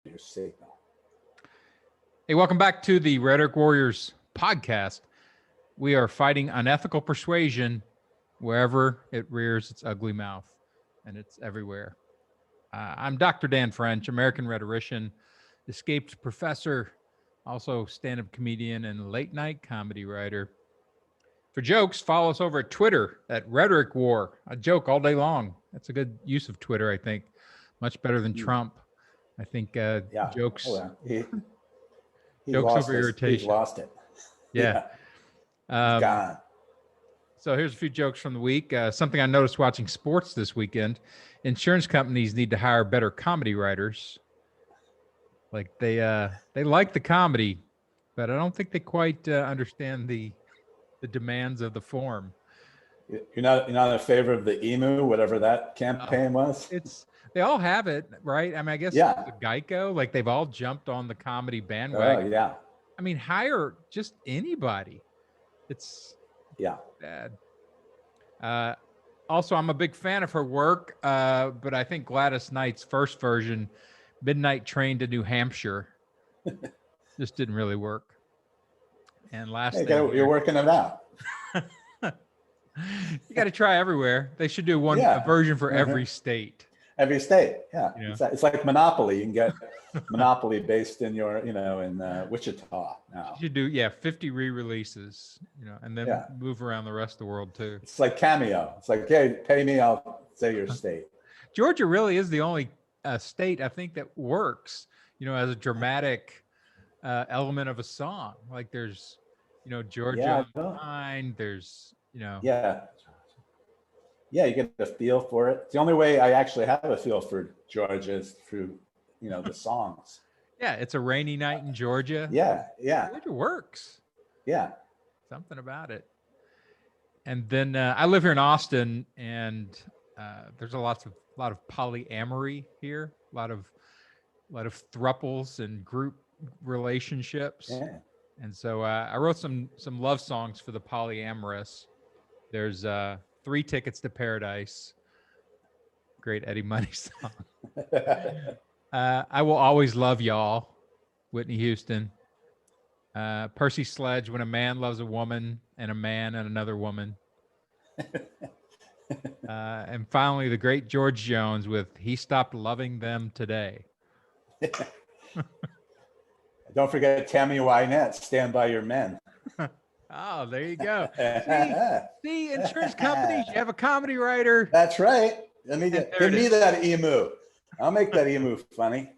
your signal. Hey, welcome back to the Rhetoric Warriors podcast. We are fighting unethical persuasion wherever it rears its ugly mouth, and it's everywhere. I'm Dr. Dan French, American rhetorician, escaped professor, also stand-up comedian and late-night comedy writer. For jokes, follow us over at Twitter at Rhetoric War. I joke all day long. That's a good use of Twitter, I think. Much better than Trump. I think jokes. Oh, yeah. He jokes lost over irritation. He's lost it. Yeah. He's gone. So here's a few jokes from the week. Something I noticed watching sports this weekend. Insurance companies need to hire better comedy writers. Like they like the comedy, but I don't think they quite understand the demands of the form. You're not in favor of the emu, whatever that campaign was? They all have it, right? I mean, I guess the Geico, like they've all jumped on the comedy bandwagon. Oh, yeah. I mean, hire just anybody. It's bad. Also, I'm a big fan of her work, but I think Gladys Knight's first version, Midnight Train to New Hampshire, just didn't really work. And last thing, you're working it out. You got to try everywhere. They should do a version for every state. Every state, yeah. It's like Monopoly. You can get Monopoly based in in Wichita now. You should do 50 re-releases, and then move around the rest of the world too. It's like Cameo. It's like, hey, pay me, I'll say your state. Georgia really is the only state I think that works, as a dramatic element of a song. Like there's, Georgia Line. There's, Yeah, you get a feel for it. It's the only way I actually have a feel for Georgia is through, the songs. Yeah, It's a Rainy Night in Georgia. Yeah. Georgia works. Yeah. Something about it. And then I live here in Austin, and there's a lot of polyamory here. A lot of thruples and group relationships. Yeah. And so I wrote some love songs for the polyamorous. There's 3 Tickets to Paradise. Great Eddie Money song. I Will Always Love Y'all, Whitney Houston. Percy Sledge, When a Man Loves a Woman and a Man and Another Woman. And finally, the great George Jones with He Stopped Loving Them Today. Don't forget Tammy Wynette, Stand By Your Men. Oh, there you go. See, insurance companies, you have a comedy writer. That's right. Give me that emu. I'll make that emu funny.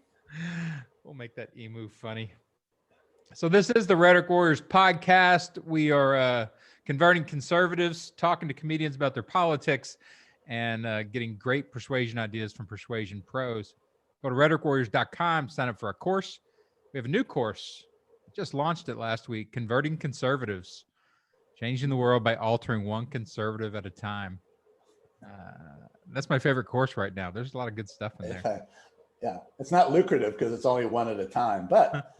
We'll make that emu funny. So this is the Rhetoric Warriors podcast. We are converting conservatives, talking to comedians about their politics, and getting great persuasion ideas from persuasion pros. Go to rhetoricwarriors.com, sign up for our course. We have a new course. Just launched it last week, Converting Conservatives, changing the world by altering one conservative at a time. That's my favorite course right now. There's a lot of good stuff in there. Yeah, it's not lucrative because it's only one at a time, but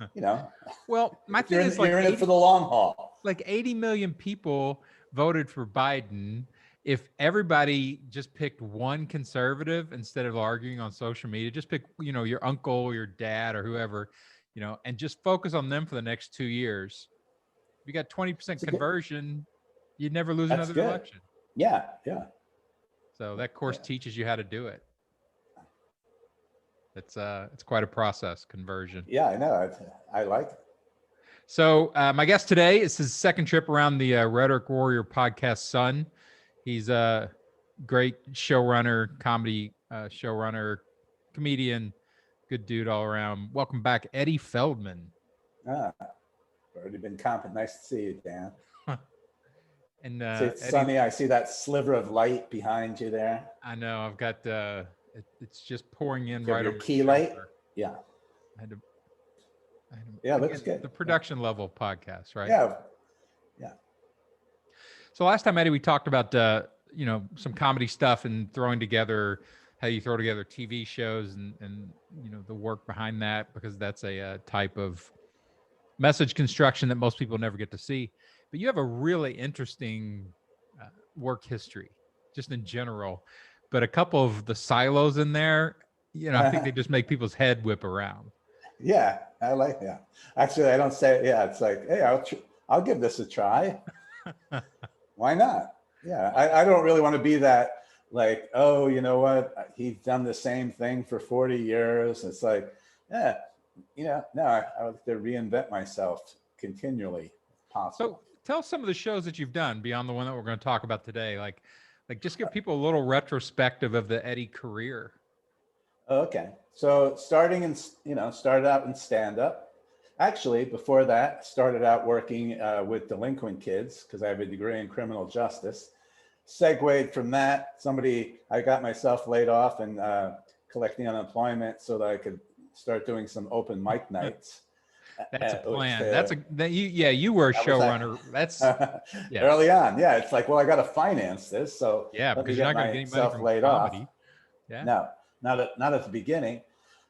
Well, my thing is you're in it for the long haul. Like 80 million people voted for Biden. If everybody just picked one conservative instead of arguing on social media, just pick, your uncle, your dad, or whoever, and just focus on them for the next 2 years. If you got 20% conversion, you'd never lose another election. Yeah. So that course teaches you how to do it. It's quite a process, conversion. Yeah, I know. I like it. So my guest today is his second trip around the Rhetoric Warrior podcast Sun. He's a great showrunner, comedy showrunner, comedian, good dude all around. Welcome back, Eddie Feldmann. Already been comping. Nice to see you, Dan. And it's sunny. I see that sliver of light behind you there. I know. I've got it's just pouring in right your over key light. Yeah. Looks good. The production level podcast, right? Yeah. So last time, Eddie, we talked about some comedy stuff and throwing together how you throw together TV shows and the work behind that, because that's a type of message construction that most people never get to see. But you have a really interesting work history, just in general. But a couple of the silos in there, I think they just make people's head whip around. Yeah, I like that. Actually, I don't say, yeah, it's like, hey, I'll give this a try. Why not? Yeah, I don't really want to be that like, oh, you know what? He's done the same thing for 40 years. It's like, yeah, no, I like to reinvent myself continually if possible. So tell some of the shows that you've done beyond the one that we're going to talk about today. Like just give people a little retrospective of the Eddie career. Okay. So started out in stand-up. Actually, before that, started out working with delinquent kids because I have a degree in criminal justice. Segued from that, I got myself laid off and collecting unemployment so that I could start doing some open mic nights. That's a plan. You were a showrunner. That's yeah. Early on. Yeah. It's like, well, I got to finance this. So yeah, let me because you're get not going to get any money myself from laid comedy. off. Yeah. No, not at the beginning.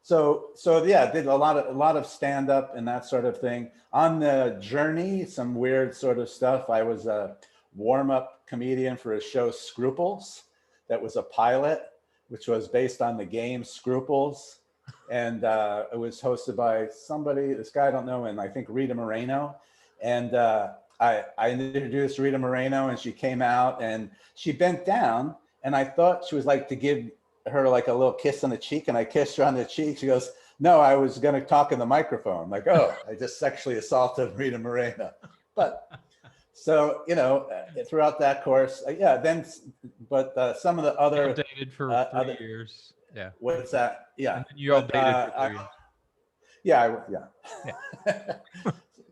So yeah, did a lot of stand up and that sort of thing. On the journey, some weird sort of stuff. I was a warm up comedian for a show Scruples, that was a pilot, which was based on the game Scruples, and it was hosted by this guy I don't know, and I think Rita Moreno, and I introduced Rita Moreno, and she came out and she bent down, and I thought she was like to give her like a little kiss on the cheek, and I kissed her on the cheek. She goes, no, I was going to talk in the microphone. I'm like, oh, I just sexually assaulted Rita Moreno. But so, throughout that course, some of the other dated for 3 years. Yeah. What's that? Yeah. And then you all dated for 3 years. Yeah.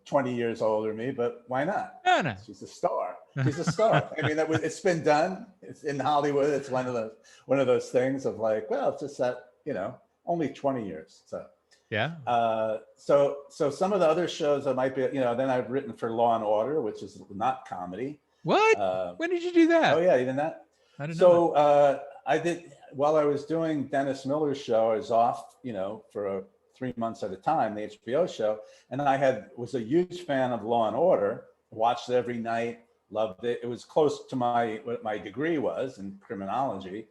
20 years older than me, but why not? No. She's a star. She's a star. I mean, it's been done. It's in Hollywood. It's one of those things of like, well, it's just that, only 20 years. So yeah. So some of the other shows that might be, then I've written for Law and Order, which is not comedy. What? When did you do that? Oh yeah, even that. I didn't know. So I did, while I was doing Dennis Miller's show, I was off, for 3 months at a time, the HBO show. And I was a huge fan of Law and Order, watched it every night, loved it. It was close to what my degree was in criminology.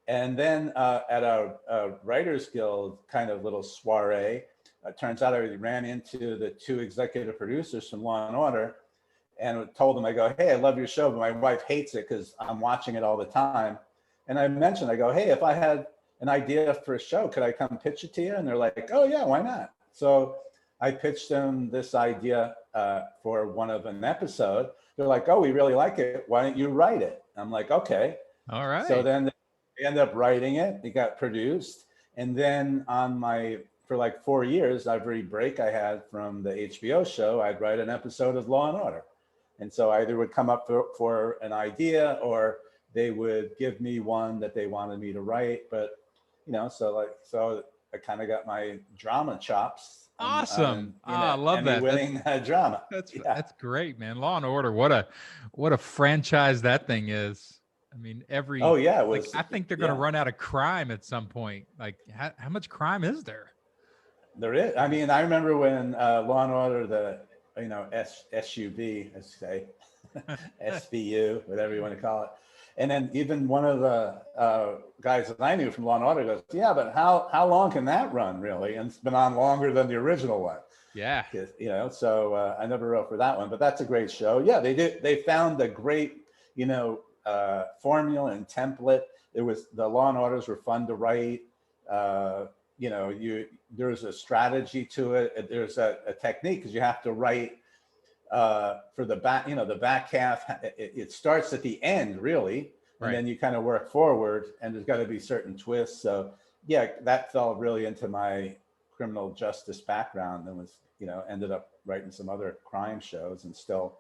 And then at a Writers Guild kind of little soiree, it turns out I ran into the two executive producers from Law and Order and told them, I go, hey, I love your show, but my wife hates it because I'm watching it all the time. And I go, hey, if I had an idea for a show, could I come pitch it to you? And they're like, oh yeah, why not? So I pitched them this idea for an episode. They're like, oh, we really like it. Why don't you write it? I'm like, okay. All right. So then they ended up writing it. It got produced. And then for like 4 years, every break I had from the HBO show, I'd write an episode of Law and Order. And so I either would come up for an idea or they would give me one that they wanted me to write. But, so I kind of got my drama chops. Awesome. I love that. Winning drama. That's great, man. Law and Order. What a franchise that thing is. I mean, oh yeah, it was, I think they're going to run out of crime at some point. Like how much crime is there? There is. I mean, I remember when Law and Order, SUV, as you say, SVU, whatever you want to call it. And then even one of the guys that I knew from Law and Order goes, yeah, but how long can that run really? And it's been on longer than the original one. Yeah. So I never wrote for that one, but that's a great show. Yeah, they found a great, formula and template. The Law and Orders were fun to write. There's a strategy to it. There's a technique because you have to write for the back, the back half. It starts at the end really, and then you kind of work forward, and there's got to be certain twists. So yeah, that fell really into my criminal justice background, and was, ended up writing some other crime shows and still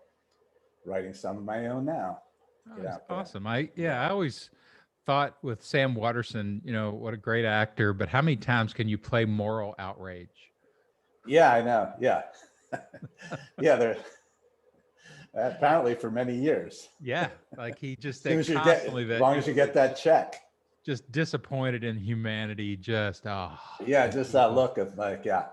writing some of my own now. Oh, that's awesome. I always thought with Sam Waterston, what a great actor, but how many times can you play moral outrage? Yeah, I know. Yeah. Yeah, they're apparently for many years. Yeah, like he just as long as you get that check. Just disappointed in humanity, just yeah, just that look of like, yeah.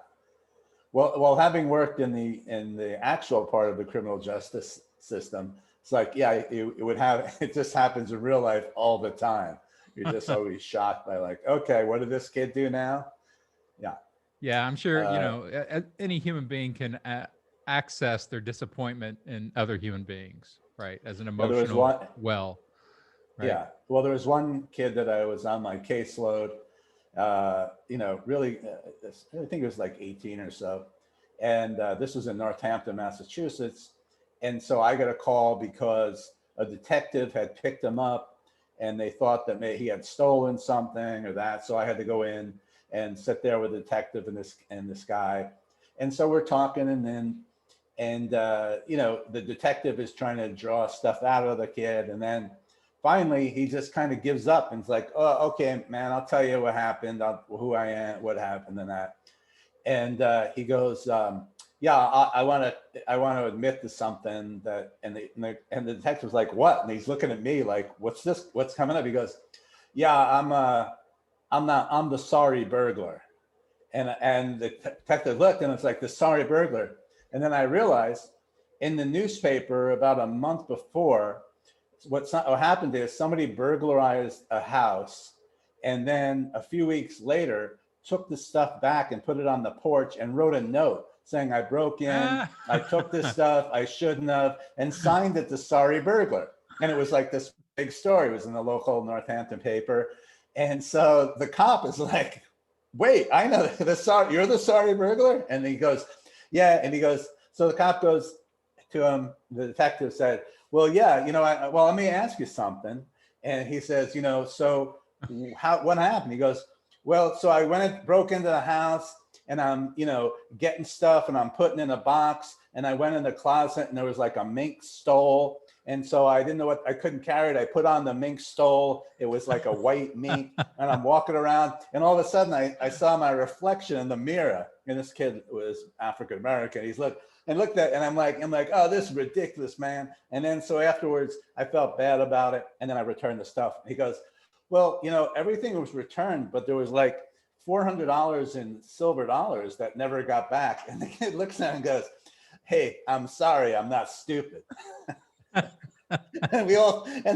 Well, having worked in the actual part of the criminal justice system, it's like, yeah, it just happens in real life all the time. You're just always shocked by like, okay, what did this kid do now? Yeah. Yeah, I'm sure, Uh, any human being can access their disappointment in other human beings, right? As an there was emotional one, well, right? yeah. Well, there was one kid that I was on my caseload, really, I think it was like 18 or so. And this was in Northampton, Massachusetts. And so I got a call because a detective had picked him up and they thought that maybe he had stolen something or that. So I had to go in and sit there with the detective and this guy. And so we're talking and the detective is trying to draw stuff out of the kid. And then finally he just kind of gives up and it's like, oh, okay, man, I'll tell you what happened, who I am, what happened and that. And he goes, yeah, I want to admit to something that, and the detective's like, what? And he's looking at me like, what's this? What's coming up? He goes, yeah, I'm the sorry burglar. And the detective looked and it's like the sorry burglar. And then I realized in the newspaper about a month before, what happened is somebody burglarized a house and then a few weeks later took the stuff back and put it on the porch and wrote a note saying, I broke in, Ah. I took this stuff, I shouldn't have, and signed it to sorry burglar. And it was like this big story. It was in the local Northampton paper. And so the cop is like, wait, I know you're the sorry burglar? And he goes, yeah. And he goes, so the cop goes to him, the detective said, well, yeah, well, let me ask you something. And he says, so what happened? He goes, well, so I broke into the house and I'm, getting stuff and I'm putting in a box and I went in the closet and there was like a mink stole. And so I didn't know I couldn't carry it. I put on the mink stole. It was like a white mink and I'm walking around and all of a sudden I saw my reflection in the mirror and this kid was African-American. He's looked at, and I'm like, oh, this is ridiculous, man. And then so afterwards I felt bad about it. And then I returned the stuff. He goes, well, everything was returned, but there was like $400 in silver dollars that never got back. And the kid looks at him and goes, hey, I'm sorry, I'm not stupid. And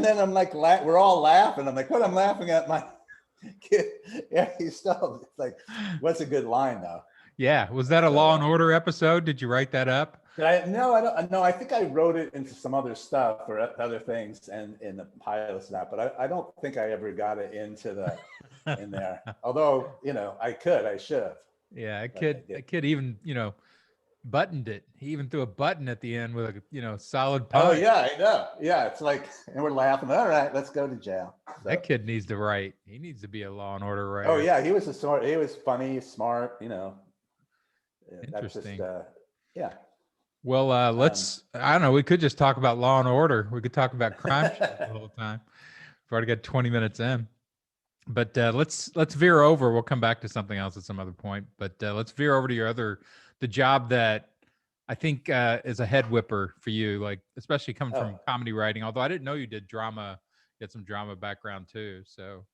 then I'm like, we're all laughing. I'm like, what? I'm laughing at my kid. Yeah, he's still like, what's a good line though? Yeah. Was that a Law and Order episode? Did you write that up? No, I don't. No, I think I wrote it into some other stuff or other things and in the pilots and that, but I don't think I ever got it in there. Although, I should have. Yeah, a kid even, buttoned it. He even threw a button at the end with a, solid Oh punch. yeah, I know. Yeah, it's like, and we're laughing. All right, let's go to jail. So, That kid needs to write. He needs to be a Law and Order writer. oh yeah, he was he was funny, smart. That's just Interesting. yeah. Well, I don't know. We could just talk about Law and Order. We could talk about crime shows the whole time. We've already got 20 minutes in. But let's veer over. We'll come back to something else at some other point. But let's veer over to the job that I think is a head whipper for you, like especially coming from comedy writing. Although I didn't know you did drama, you had some drama background too. So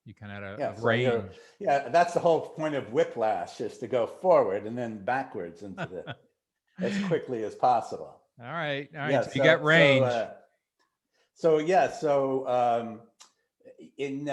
you kind of had a range. Yeah, that's the whole point of whiplash, is to go forward and then backwards into as quickly as possible. All right. Yeah, so you got range. In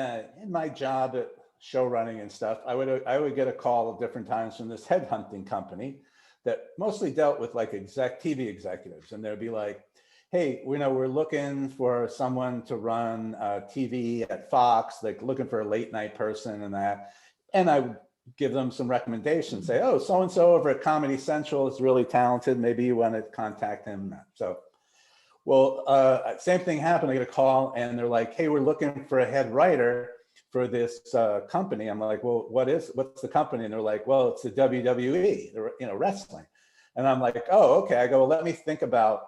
my job at show running and stuff, I would get a call at different times from this headhunting company that mostly dealt with like TV executives, and they'd be like, hey, we're looking for someone to run TV at Fox, like looking for a late night person and that. And I would give them some recommendations, say, oh, so-and-so over at Comedy Central is really talented. Maybe you want to contact him. So, well, same thing happened. I get a call and they're like, hey, we're looking for a head writer for this company. I'm like, well, what's the company? And they're like, well, it's the WWE, wrestling. And I'm like, oh, okay. I go, well, let me think about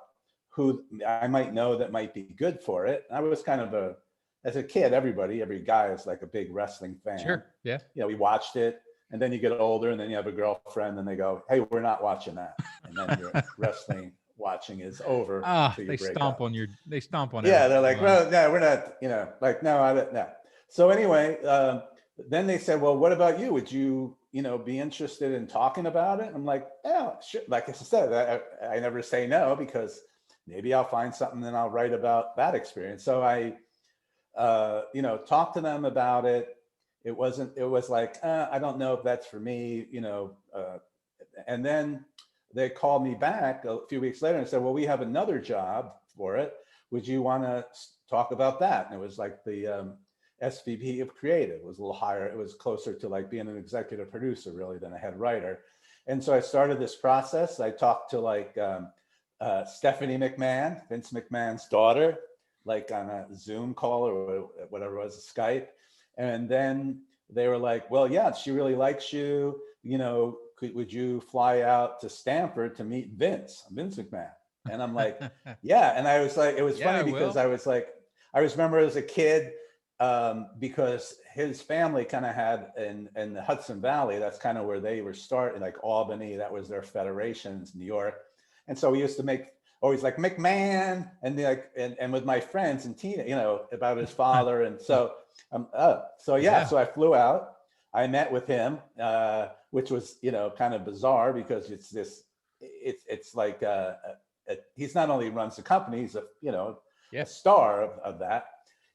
who I might know that might be good for it. And I was kind of as a kid, every guy is like a big wrestling fan. Sure. Yeah. We watched it, and then you get older and then you have a girlfriend and they go, hey, we're not watching that. And then your wrestling watching is over. They stomp on yeah, they're like, well, no, we're not, no, I don't know. So anyway, then they said, well, what about you? Would you, be interested in talking about it? I'm like, yeah, sure. Like I said, I never say no, because maybe I'll find something and I'll write about that experience. So I, talked to them about it. it wasn't, it was like, I don't know if that's for me, and then they called me back a few weeks later and said, well, we have another job for it. Would you want to talk about that? And it was like the SVP of creative. It was a little higher. It was closer to like being an executive producer really than a head writer. And so I started this process. I talked to like Stephanie McMahon, Vince McMahon's daughter, like on a Zoom call or whatever it was, a Skype. And then they were like, well, yeah, she really likes you. Would you fly out to Stanford to meet Vince McMahon? And I'm like, yeah. And I was like, it was funny because I was like, I remember as a kid, because his family kind of had in the Hudson Valley, that's kind of where they were starting, like Albany, that was their federations, New York. And so we used to always like McMahon and with my friends and Tina, about his father. And so, so I flew out, I met with him, which was, kind of bizarre because it's like, he's not only runs the company, he's a star of that.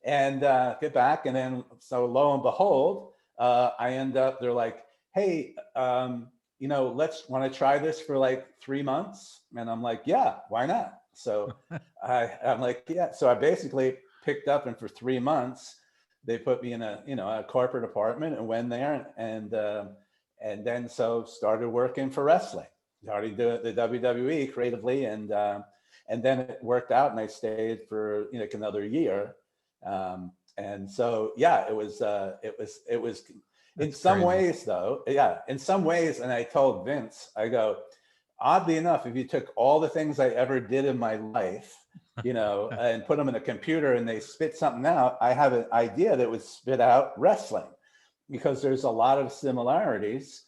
And get back, and then so lo and behold, I end up. They're like, "Hey, let's want to try this for like 3 months," and I'm like, "Yeah, why not?" So I'm like, "Yeah." So I basically picked up, and for 3 months, they put me in a corporate apartment and went there, and then started working for wrestling. Started doing the WWE creatively, and then it worked out, and I stayed for like another year. And so, yeah, it was in some ways though. Yeah. In some ways. And I told Vince, I go, oddly enough, if you took all the things I ever did in my life, and put them in a computer and they spit something out, I have an idea that would spit out wrestling, because there's a lot of similarities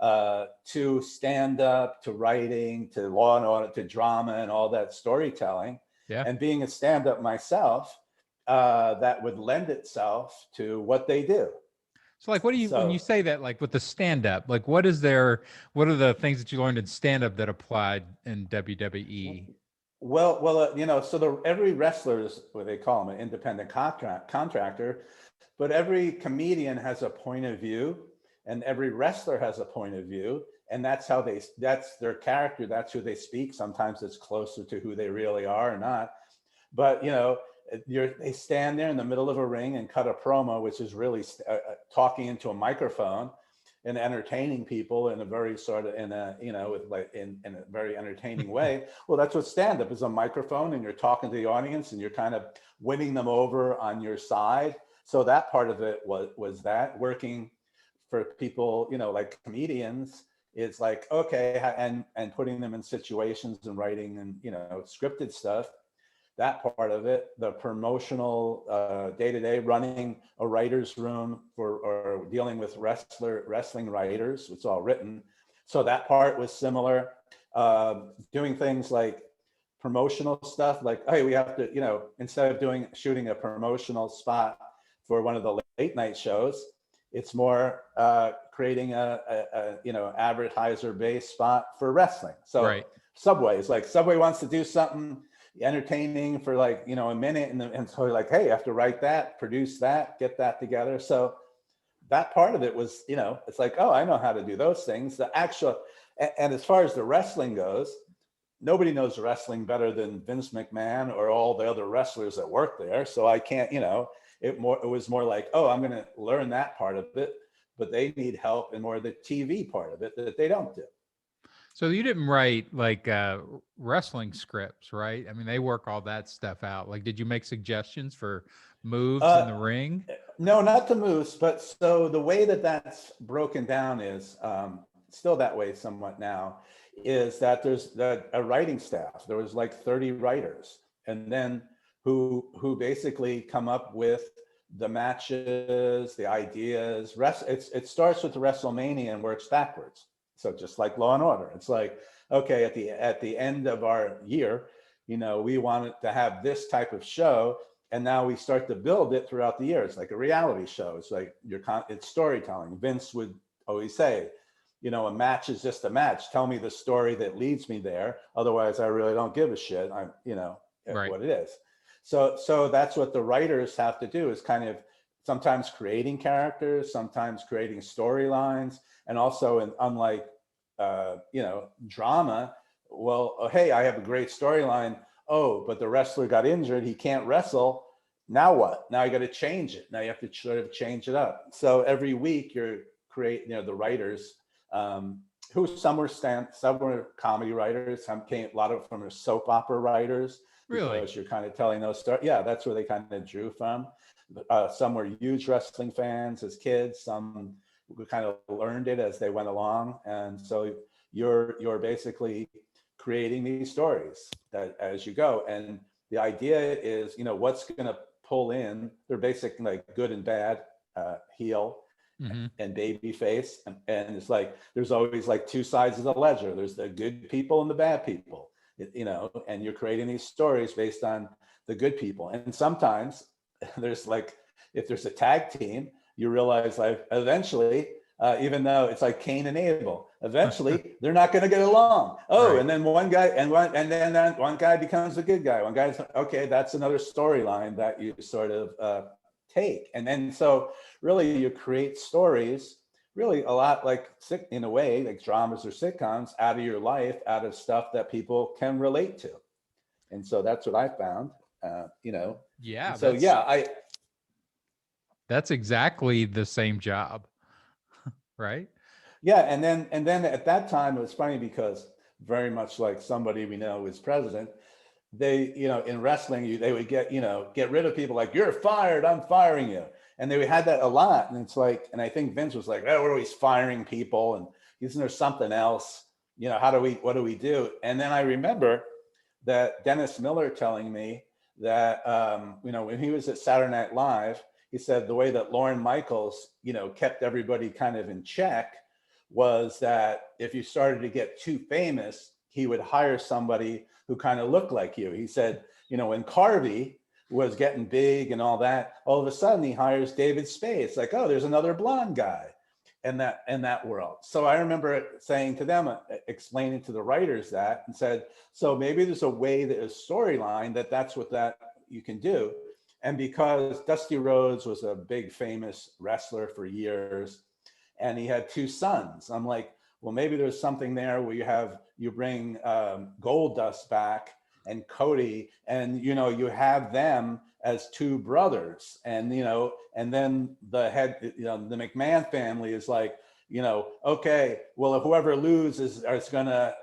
to stand up, to writing, to Law and Order, to drama and all that storytelling. Yeah. And being a stand-up myself, that would lend itself to what they do. So like, when you say that, like with the stand-up, like what are the things that you learned in stand-up that applied in WWE? Well, so every wrestler is what they call them, an independent contractor, but every comedian has a point of view, and every wrestler has a point of view, and that's their character, that's who they speak. Sometimes it's closer to who they really are or not, but they stand there in the middle of a ring and cut a promo, which is really talking into a microphone and entertaining people in a very sort of in a very entertaining way. Well, that's what stand-up is, a microphone, and you're talking to the audience and you're kind of winning them over on your side. So that part of it was that working for people, like comedians, is like, okay, and putting them in situations and writing and scripted stuff. That part of it, the promotional day-to-day running a writer's room or dealing with wrestling writers, it's all written. So that part was similar. Doing things like promotional stuff, like, hey, we have to, instead of shooting a promotional spot for one of the late night shows, it's more creating a advertiser-based spot for wrestling. So right. Subway wants to do something entertaining for like a minute, and so like, hey, you have to write that, produce that, get that together. So that part of it was, it's like, oh, I know how to do those things. The actual, and as far as the wrestling goes, nobody knows wrestling better than Vince McMahon or all the other wrestlers that work there. So I can't, it was more like, oh, I'm going to learn that part of it, but they need help in more of the TV part of it that they don't do. So you didn't write like wrestling scripts, right? I mean, they work all that stuff out. Like, did you make suggestions for moves in the ring? No, not the moves, but so the way that's broken down is still that way somewhat now, is that there's a writing staff. There was like 30 writers, and then who basically come up with the matches, the ideas. It starts with the WrestleMania and works backwards. So just like Law and Order, it's like, okay, at the end of our year, we wanted to have this type of show, and now we start to build it throughout the year. It's like a reality show. It's like it's storytelling. Vince would always say, a match is just a match. Tell me the story that leads me there. Otherwise, I really don't give a shit. Right. What it is. So that's what the writers have to do, is kind of sometimes creating characters, sometimes creating storylines, and also unlike drama. Well, oh, hey, I have a great storyline. Oh, but the wrestler got injured. He can't wrestle. Now what? Now you got to change it. Now you have to sort of change it up. So every week you're creating, the writers, who some were comedy writers, some came, a lot of them are soap opera writers, Really? because you're kind of telling those stories. Yeah, that's where they kind of drew from. Some were huge wrestling fans as kids. Some kind of learned it as they went along, and so you're basically creating these stories that as you go. And the idea is, what's going to pull in. They're basically like good and bad, heel and baby face, and it's like there's always like two sides of the ledger. There's the good people and the bad people, and you're creating these stories based on the good people. And sometimes there's like, if there's a tag team, you realize like eventually, even though it's like Cain and Abel, eventually they're not going to get along. Oh, right. And then one guy becomes a good guy. One guy's okay. That's another storyline that you sort of take. And then so really you create stories, really a lot like, in a way, like dramas or sitcoms, out of your life, out of stuff that people can relate to. And so that's what I found. Yeah. So that's exactly the same job. Right. Yeah. And then at that time, it was funny because very much like somebody we know is president, they, in wrestling, they would get rid of people like, you're fired, I'm firing you. And they had that a lot. And it's like, and I think Vince was like, oh, we're always firing people. And isn't there something else? What do we do? And then I remember that Dennis Miller telling me that, when he was at Saturday Night Live, he said the way that Lorne Michaels, kept everybody kind of in check was that if you started to get too famous, he would hire somebody who kind of looked like you. He said, when Carvey was getting big and all that, all of a sudden he hires David Spade. It's like, oh, there's another blonde guy in that world. So I remember saying to them, explaining to the writers that, and said, so maybe there's a way, that a storyline that's what that you can do. And because Dusty Rhodes was a big famous wrestler for years, and he had two sons, I'm like, well, maybe there's something there where you bring Goldust back and Cody, and you have them as two brothers, and and then the head, the McMahon family is like, okay, well, if whoever loses is gonna,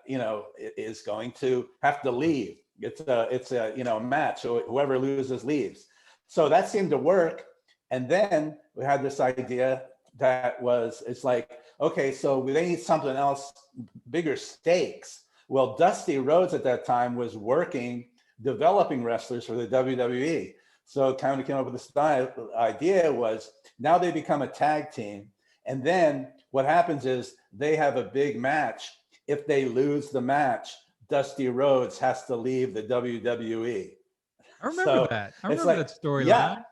is going to have to leave. It's a match, so whoever loses leaves. So that seemed to work. And then we had this idea that it's like, okay, so they need something else, bigger stakes. Well, Dusty Rhodes at that time was developing wrestlers for the WWE. So it kind of came up with this idea was, now they become a tag team. And then what happens is they have a big match. If they lose the match, Dusty Rhodes has to leave the WWE. I remember that. I remember that storyline. Yeah.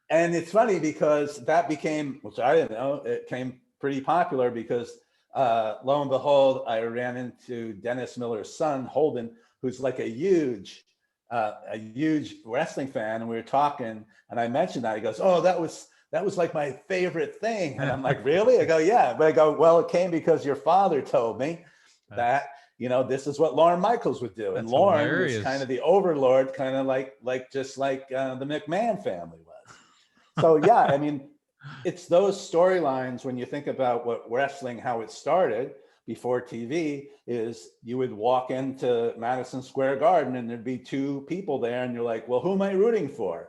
And it's funny because that became, which I didn't know, it became pretty popular because lo and behold, I ran into Dennis Miller's son, Holden, who's like a huge wrestling fan. And we were talking and I mentioned that. He goes, oh, that was like my favorite thing. And I'm like, really? I go, yeah. But I go, well, it came because your father told me that, this is what Lorne Michaels would do. And Lorne was kind of the overlord, kind of like the McMahon family was. So yeah, I mean, it's those storylines when you think about what wrestling, how it started before TV, is you would walk into Madison Square Garden and there'd be two people there and you're like, well, who am I rooting for?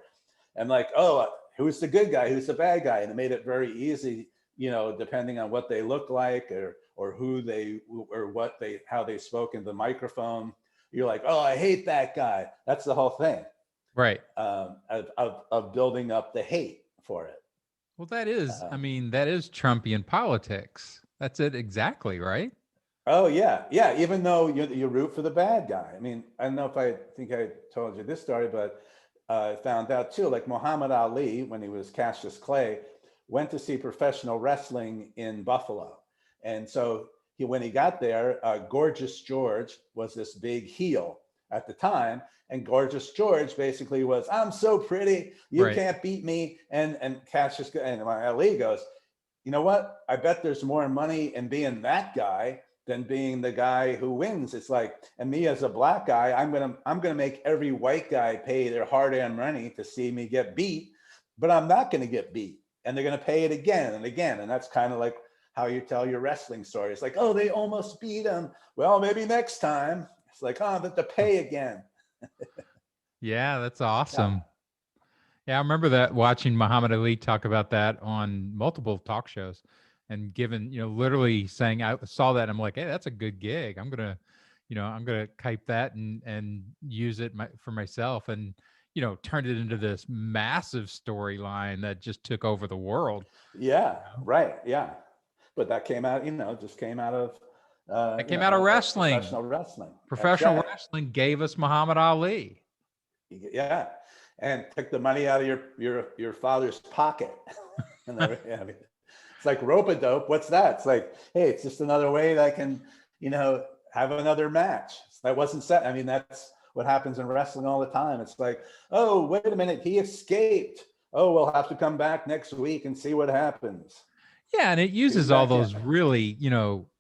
And like, oh, who's the good guy? Who's the bad guy? And it made it very easy, depending on what they look like or who they, or how they spoke in the microphone. You're like, oh, I hate that guy. That's the whole thing. Right. Of building up the hate for it. Well, that is Trumpian politics. That's it exactly, right? Oh yeah. Even though you root for the bad guy. I mean, I don't know if I think I told you this story, but I found out too, like Muhammad Ali, when he was Cassius Clay, went to see professional wrestling in Buffalo. And so when he got there, Gorgeous George was this big heel at the time. And Gorgeous George basically was, I'm so pretty, you Right. can't beat me. And Cassius and Ali goes, you know what? I bet there's more money in being that guy than being the guy who wins. It's like, and me as a black guy, I'm gonna make every white guy pay their hard-earned money to see me get beat, but I'm not gonna get beat. And they're gonna pay it again and again. And that's kind of like how you tell your wrestling story. It's like, oh, they almost beat him. Well, maybe next time. It's like, oh, but to pay again. Yeah, that's awesome. Yeah, I remember that, watching Muhammad Ali talk about that on multiple talk shows, and given, literally saying, I saw that and I'm like, hey, that's a good gig. I'm gonna type that and use it for myself, and turned it into this massive storyline that just took over the world. Yeah, right. Yeah. But that came out, just came out of That came out of wrestling. Professional wrestling. Professional That's right. wrestling gave us Muhammad Ali. Yeah. And took the money out of your father's pocket. And it's like rope-a-dope. What's that? It's like, hey, it's just another way that I can, have another match. That wasn't set. I mean, that's what happens in wrestling all the time. It's like, oh, wait a minute, he escaped. Oh, we'll have to come back next week and see what happens. Yeah, and it uses all those really,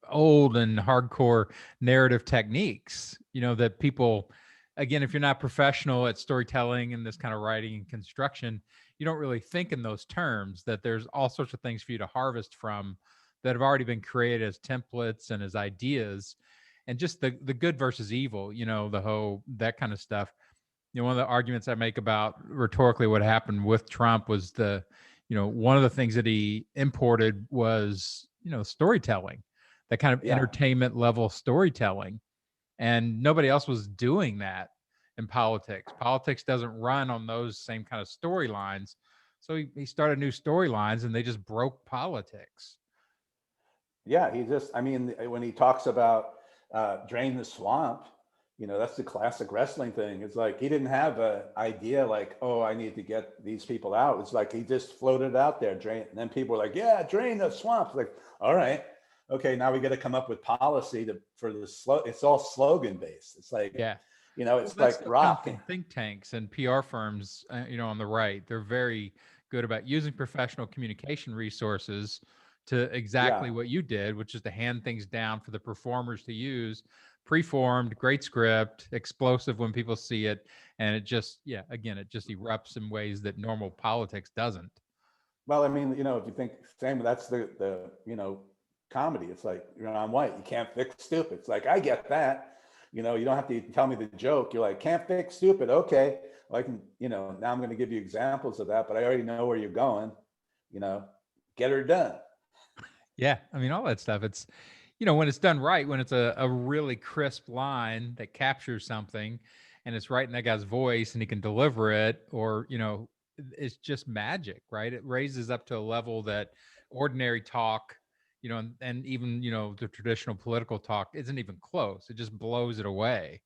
old and hardcore narrative techniques, that people, again, if you're not professional at storytelling and this kind of writing and construction, you don't really think in those terms, that there's all sorts of things for you to harvest from that have already been created as templates and as ideas, and just the good versus evil, the whole, that kind of stuff. One of the arguments I make about rhetorically what happened with Trump was one of the things that he imported was, storytelling, that kind of entertainment level storytelling. And nobody else was doing that in politics. Politics doesn't run on those same kind of storylines. So he started new storylines, and they just broke politics. Yeah, when he talks about drain the swamp, that's the classic wrestling thing. It's like he didn't have an idea like, oh, I need to get these people out. It's like he just floated out there, drain. And then people were like, yeah, drain the swamp. It's like, all right, okay, now we got to come up with policy for the slow. It's all slogan based. It's like, it's like rock. Think tanks and PR firms, on the right, they're very good about using professional communication resources to exactly what you did, which is to hand things down for the performers to use. Preformed, great script, explosive when people see it, and it just, it just erupts in ways that normal politics doesn't. Well, I mean, if you think same, that's the comedy. It's like, I'm white, you can't fix stupid. It's like, I get that. You don't have to tell me the joke. You're like, can't fix stupid. Okay, well, I can, now I'm going to give you examples of that, but I already know where you're going. Get her done. Yeah, I mean, all that stuff. It's, when it's done right, when it's a really crisp line that captures something, and it's right in that guy's voice, and he can deliver it, or, it's just magic, right? It raises up to a level that ordinary talk, and even, the traditional political talk isn't even close. It just blows it away.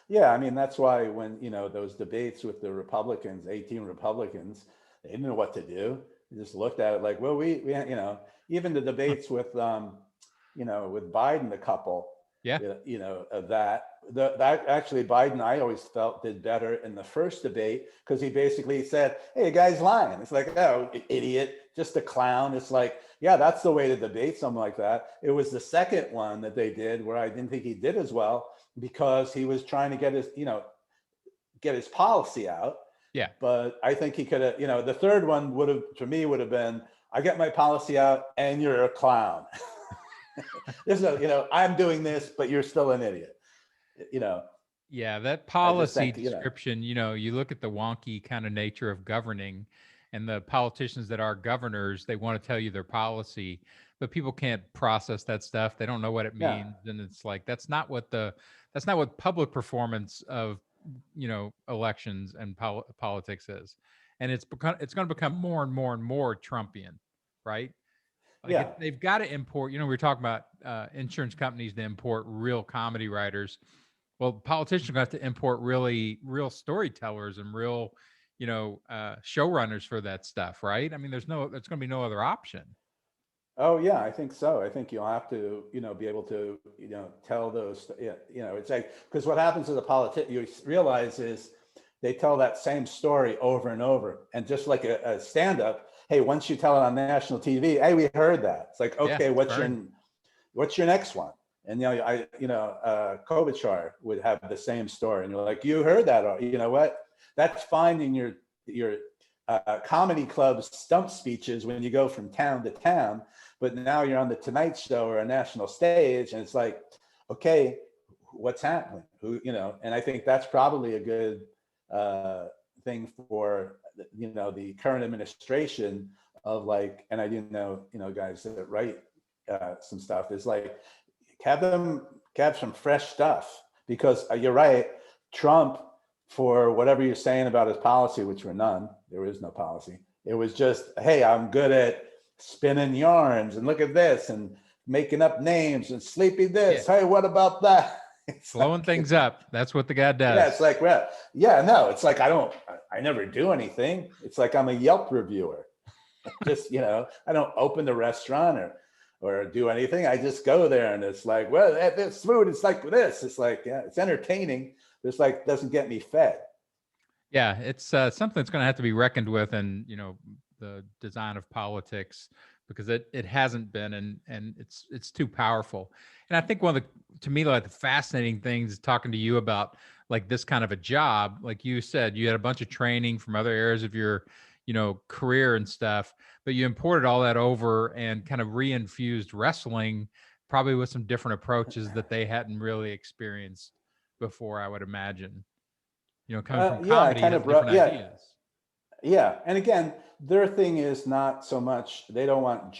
Yeah, I mean, that's why when, those debates with the Republicans, 18 Republicans, they didn't know what to do. They just looked at it like, well, we even the debates with, with Biden, a couple, of that actually Biden, I always felt, did better in the first debate, because he basically said, hey, a guy's lying. It's like, oh, idiot, just a clown. It's like, yeah, that's the way to debate something like that. It was the second one that they did where I didn't think he did as well, because he was trying to get his policy out. Yeah. But I think he could have, the third one would have been, I get my policy out and you're a clown. There's no, I'm doing this, but you're still an idiot. Yeah, that policy description, you look at the wonky kind of nature of governing, and the politicians that are governors, they want to tell you their policy, but people can't process that stuff. They don't know what it means. And it's like, that's not what public performance of, elections and politics is. And it's going to become more and more and more Trumpian, right? Like they've got to import, we were talking about insurance companies to import real comedy writers. Well, politicians are going to have to import real storytellers and real, showrunners for that stuff, right? I mean, there's going to be no other option. Oh yeah, I think so. I think you'll have to, be able to, tell those, yeah, it's like, because what happens to the politician, you realize is they tell that same story over and over. And just like a stand-up, hey, once you tell it on national TV, hey, we heard that. It's like, Yeah, okay, it's burned. what's your next one? And Klobuchar would have the same story, and you're like, you heard that, or you know what? That's finding your comedy club stump speeches when you go from town to town, but now you're on the Tonight Show or a national stage, and it's like, okay, what's happening? And I think that's probably a good thing for the current administration of like, and I do know guys that write some stuff is like have some fresh stuff because you're right, Trump, for whatever you're saying about his policy, which were none, there is no policy. It was just, hey, I'm good at spinning yarns and look at this and making up names and sleepy this. Yeah. Hey, what about that? It's Blowing like, things up. That's what the guy yeah, does. it's like, well, yeah, no, it's like, I never do anything. It's like I'm a Yelp reviewer. Just, I don't open the restaurant or do anything. I just go there and it's like, well, this food is like this. It's like, yeah, it's entertaining. It's like, doesn't get me fed. Yeah, it's something that's going to have to be reckoned with, and the design of politics, because it hasn't been, and it's too powerful. And I think one of to me, like the fascinating things talking to you about like this kind of a job, like you said, you had a bunch of training from other areas of your career and stuff, but you imported all that over and kind of reinfused wrestling, probably with some different approaches that they hadn't really experienced before, I would imagine. Coming from Yeah, I comedy kind has of different ideas. yeah. And again, their thing is not so much, they don't want,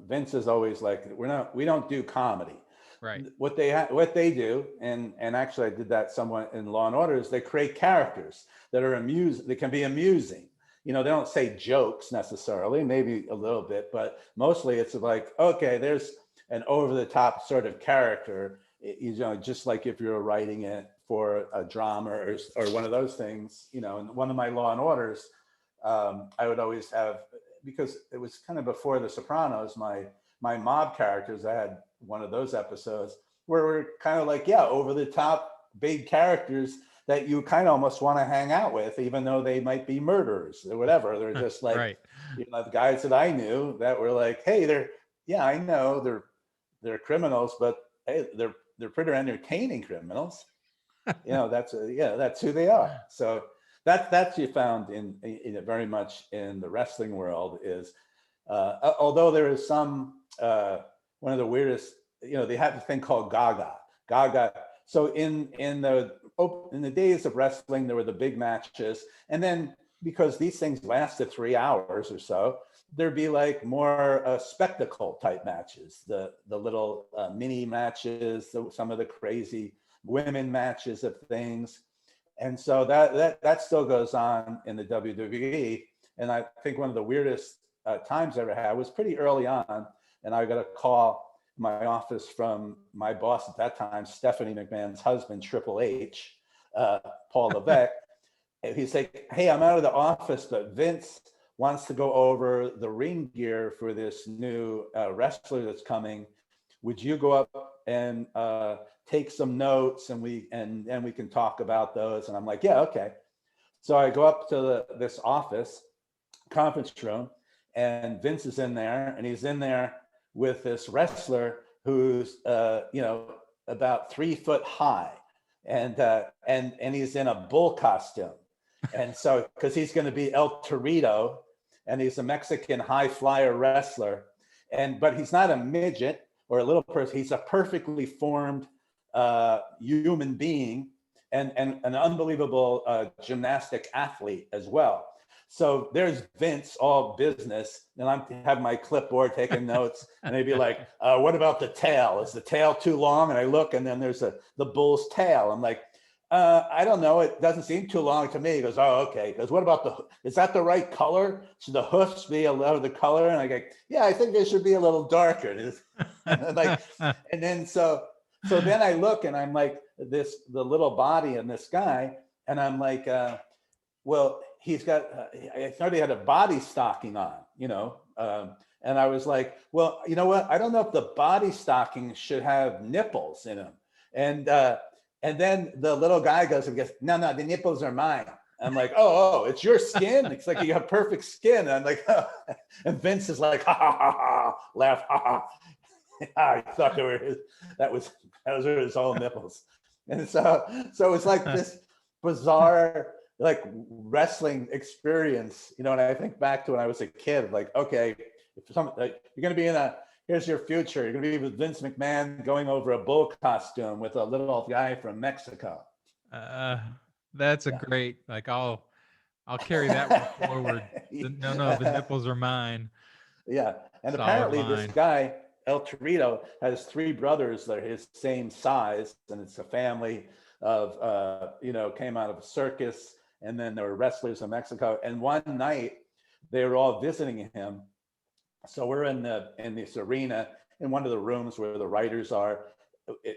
Vince is always like, we don't do comedy. Right. What they do, and actually I did that somewhat in Law and Order, is they create characters that are they can be amusing. They don't say jokes necessarily, maybe a little bit, but mostly it's like, okay, there's an over the top sort of character, just like if you're writing it for a drama or one of those things, and one of my Law and Orders, I would always have, because it was kind of before The Sopranos, my mob characters, I had one of those episodes where we're kind of like, yeah, over the top big characters that you kind of almost want to hang out with, even though they might be murderers or whatever. They're just like, Right. the guys that I knew that were like, hey, I know they're criminals, but hey, they're pretty entertaining criminals. That's who they are. So that's you found in very much in the wrestling world is, although there is some, one of the weirdest, they have a thing called Gaga. So in the days of wrestling, there were the big matches, and then because these things lasted 3 hours or so, there'd be like more spectacle type matches, the little mini matches, some of the crazy women matches of things. And so that still goes on in the WWE. And I think one of the weirdest times I ever had was pretty early on. And I got a call in my office from my boss at that time, Stephanie McMahon's husband, Triple H, Paul Levesque. And he's like, hey, I'm out of the office, but Vince wants to go over the ring gear for this new wrestler that's coming. Would you go up and take some notes, and we can talk about those? And I'm like, yeah, okay. So I go up to this office conference room, and Vince is in there, and he's in there with this wrestler who's about 3 foot high, and he's in a bull costume, and so because he's going to be El Torito, and he's a Mexican high flyer wrestler, but he's not a midget or a little person. He's a perfectly formed human being and an unbelievable gymnastic athlete as well. So there's Vince, all business, and I have my clipboard taking notes, and they'd be like, what about the tail? Is the tail too long? And I look, and then there's the bull's tail. I'm like, I don't know. It doesn't seem too long to me. He goes, oh, okay. He goes, what about is that the right color? Should the hoofs be a little the color? And I go, yeah, I think they should be a little darker. And then so then I look, and I'm like, the little body in this guy, and I'm like, well, he's got, I thought he had a body stocking on, And I was like, well, you know what? I don't know if the body stocking should have nipples in them. And then the little guy goes and goes, no, the nipples are mine. I'm like, oh, it's your skin. It's like you have perfect skin. And I'm like, oh. And Vince is like, ha ha ha ha, laugh, ha ha. I thought they were those were his own nipples. And so it's like this bizarre like wrestling experience, you know. And I think back to when I was a kid, like, okay, if like, you're going to be here's your future. You're going to be with Vince McMahon going over a bull costume with a little guy from Mexico. That's a great, like, I'll carry that one forward. No, the nipples are mine. Yeah. And Solid apparently line. this guy, El Torito, has 3 brothers that are his same size. And it's a family of, came out of a circus. And then there were wrestlers in Mexico. And one night they were all visiting him. So we're in this arena in one of the rooms where the writers are.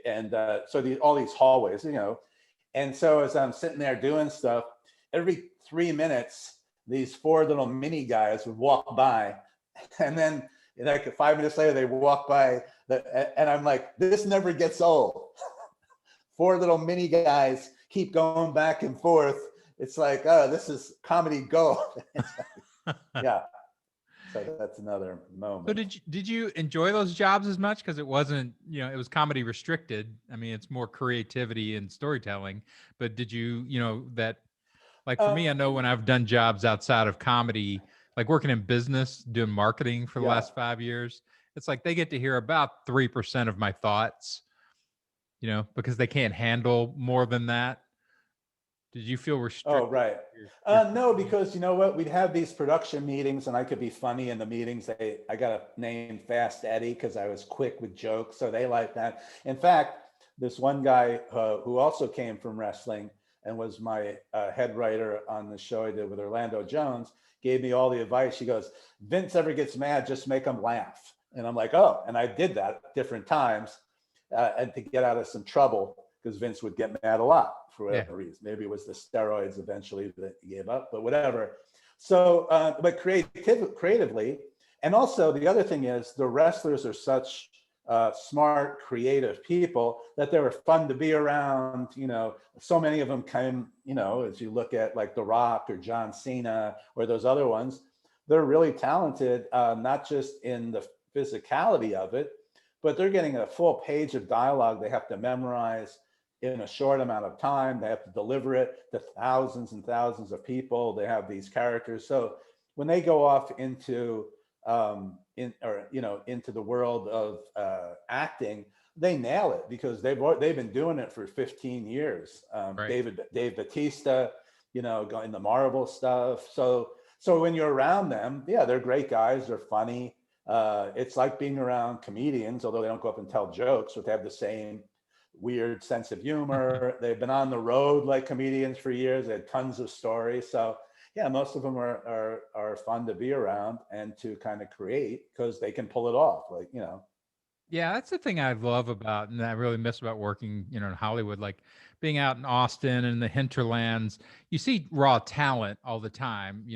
And so all these hallways, you know. And so as I'm sitting there doing stuff, every 3 minutes, these 4 little mini guys would walk by. And then like 5 minutes later, they walk by. And I'm like, this never gets old. 4 little mini guys keep going back and forth. It's like, oh, this is comedy gold. Yeah. So that's another moment. So did you enjoy those jobs as much? Because it wasn't, it was comedy restricted. I mean, it's more creativity and storytelling. But did you, that, like for me, I know when I've done jobs outside of comedy, like working in business, doing marketing for the last 5 years, it's like they get to hear about 3% of my thoughts, because they can't handle more than that. Did you feel restricted? Oh, right. No, because you know what? We'd have these production meetings and I could be funny in the meetings. I got a name Fast Eddie because I was quick with jokes. So they like that. In fact, this one guy who also came from wrestling and was my head writer on the show I did with Orlando Jones gave me all the advice. She goes, Vince ever gets mad, just make him laugh. And I'm like, oh, and I did that different times and to get out of some trouble because Vince would get mad a lot. For whatever reason. Maybe it was the steroids eventually that he gave up, but whatever. So, but creatively, and also the other thing is the wrestlers are such smart, creative people that they were fun to be around. So many of them came, as you look at like The Rock or John Cena or those other ones, they're really talented, not just in the physicality of it, but they're getting a full page of dialogue they have to memorize in a short amount of time. They have to deliver it to thousands and thousands of people. They have these characters. So when they go off into into the world of acting, they nail it because they've been doing it for 15 years. Right. Dave Bautista, in the Marvel stuff. So when you're around them, they're great guys. They're funny. It's like being around comedians, although they don't go up and tell jokes, but they have the same weird sense of humor. They've been on the road like comedians for years. They had tons of stories. So most of them are fun to be around and to kind of create because they can pull it off. Yeah, that's the thing I love about, and I really miss about working, in Hollywood, like being out in Austin and the hinterlands. You see raw talent all the time,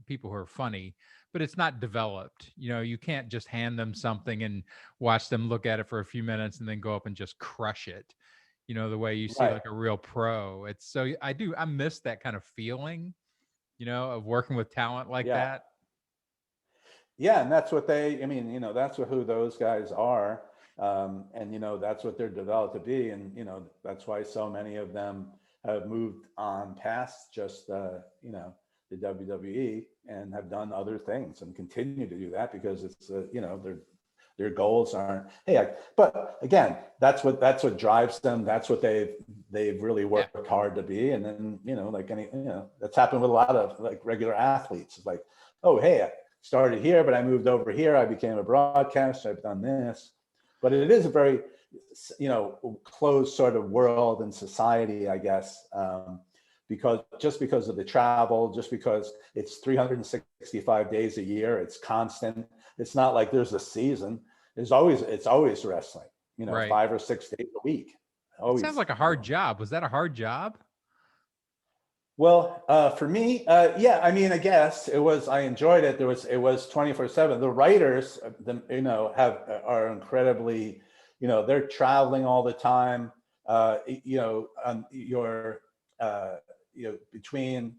people who are funny, but it's not developed. You can't just hand them something and watch them look at it for a few minutes and then go up and just crush it. The way you see like a real pro. It's so I miss that kind of feeling, of working with talent like that. Yeah, and that's what that's who those guys are. And that's what they're developed to be. And that's why so many of them have moved on past just the WWE and have done other things and continue to do that because it's their goals aren't but again, that's what drives them. That's what they've really worked hard to be. And then that's happened with a lot of like regular athletes. It's like, oh, hey, I started here, but I moved over here. I became a broadcaster. I've done this. But it is a very closed sort of world and society, I guess. Because of the travel, just because it's 365 days a year, it's constant. It's not like there's a season. It's always wrestling, 5 or 6 days a week. Always. It sounds like a hard job. Was that a hard job? Well, for me, yeah, I mean, I guess I enjoyed it. It was 24/7. The writers, are incredibly, they're traveling all the time. Your, uh, between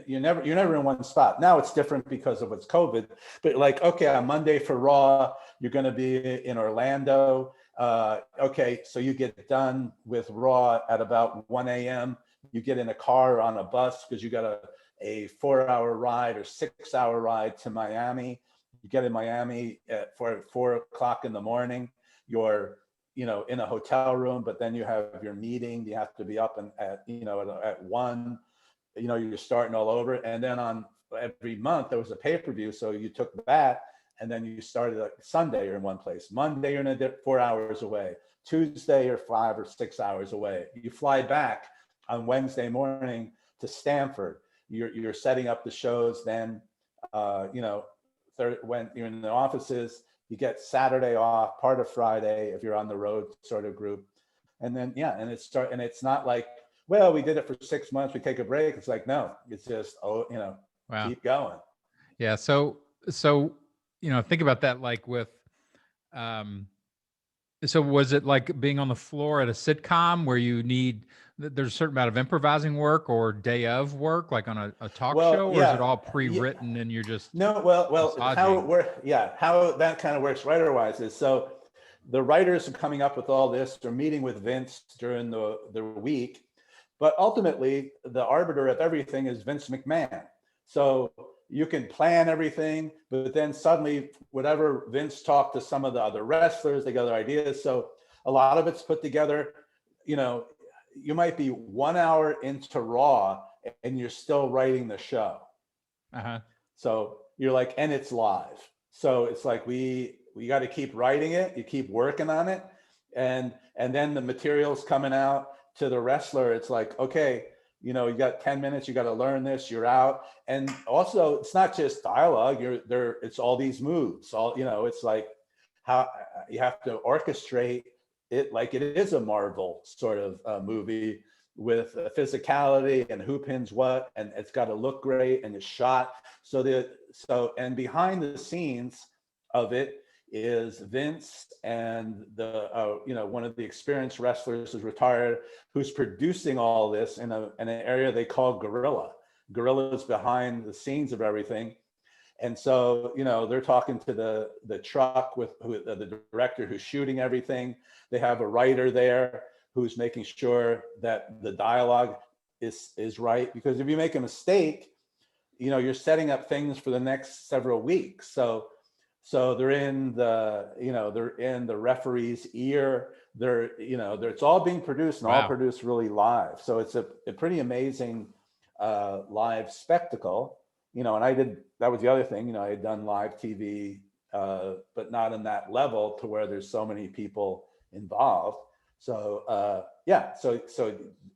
you're never in one spot. Now it's different because of what's COVID, but like, okay, on Monday for Raw, you're going to be in Orlando. Okay, so you get done with Raw at about 1 a.m. You get in a car or on a bus because you got a 4-hour ride or 6-hour ride to Miami. You get in Miami at 4 o'clock in the morning. You're, in a hotel room, but then you have your meeting. You have to be up at 1. You're starting all over. And then on every month there was a pay-per-view, so you took that, and then you started like Sunday you're in one place. Monday you're in 4 hours away. Tuesday you're 5 or 6 hours away. You fly back on Wednesday morning to Stanford. You're setting up the shows. Then, when you're in the offices, you get Saturday off, part of Friday if you're on the road sort of group, and then and it's not like, well, we did it for 6 months, we take a break. It's like, no, it's just Wow. keep going. Yeah. So think about that. Like with, so was it like being on the floor at a sitcom where there's a certain amount of improvising work or day of work, like on a talk show, or is it all pre-written and you're just no? Well, how it works? Yeah, how that kind of works writer-wise is, so the writers are coming up with all this. They're meeting with Vince during the week, but ultimately the arbiter of everything is Vince McMahon. So you can plan everything, but then suddenly whatever Vince talked to some of the other wrestlers, they got other ideas. So a lot of it's put together. You might be 1 hour into Raw and you're still writing the show. Uh-huh. So you're like, and it's live. So it's like, we got to keep writing it. You keep working on it. And then the material's coming out to the wrestler. It's like, okay, you got 10 minutes, you got to learn this, you're out. And also it's not just dialogue, it's all these moves, it's like how you have to orchestrate it like it is a Marvel sort of movie with physicality and who pins what, and it's got to look great and it's shot. And behind the scenes of it is Vince and one of the experienced wrestlers who's retired, who's producing all this in an area they call Gorilla. Gorilla's behind the scenes of everything. And so, they're talking to the truck with the director who's shooting everything. They have a writer there who's making sure that the dialogue is right. Because if you make a mistake, you're setting up things for the next several weeks. So they're in the referee's ear. It's all being produced and all produced really live. So it's a pretty amazing live spectacle. And that was the other thing, I had done live TV, but not in that level to where there's so many people involved. So so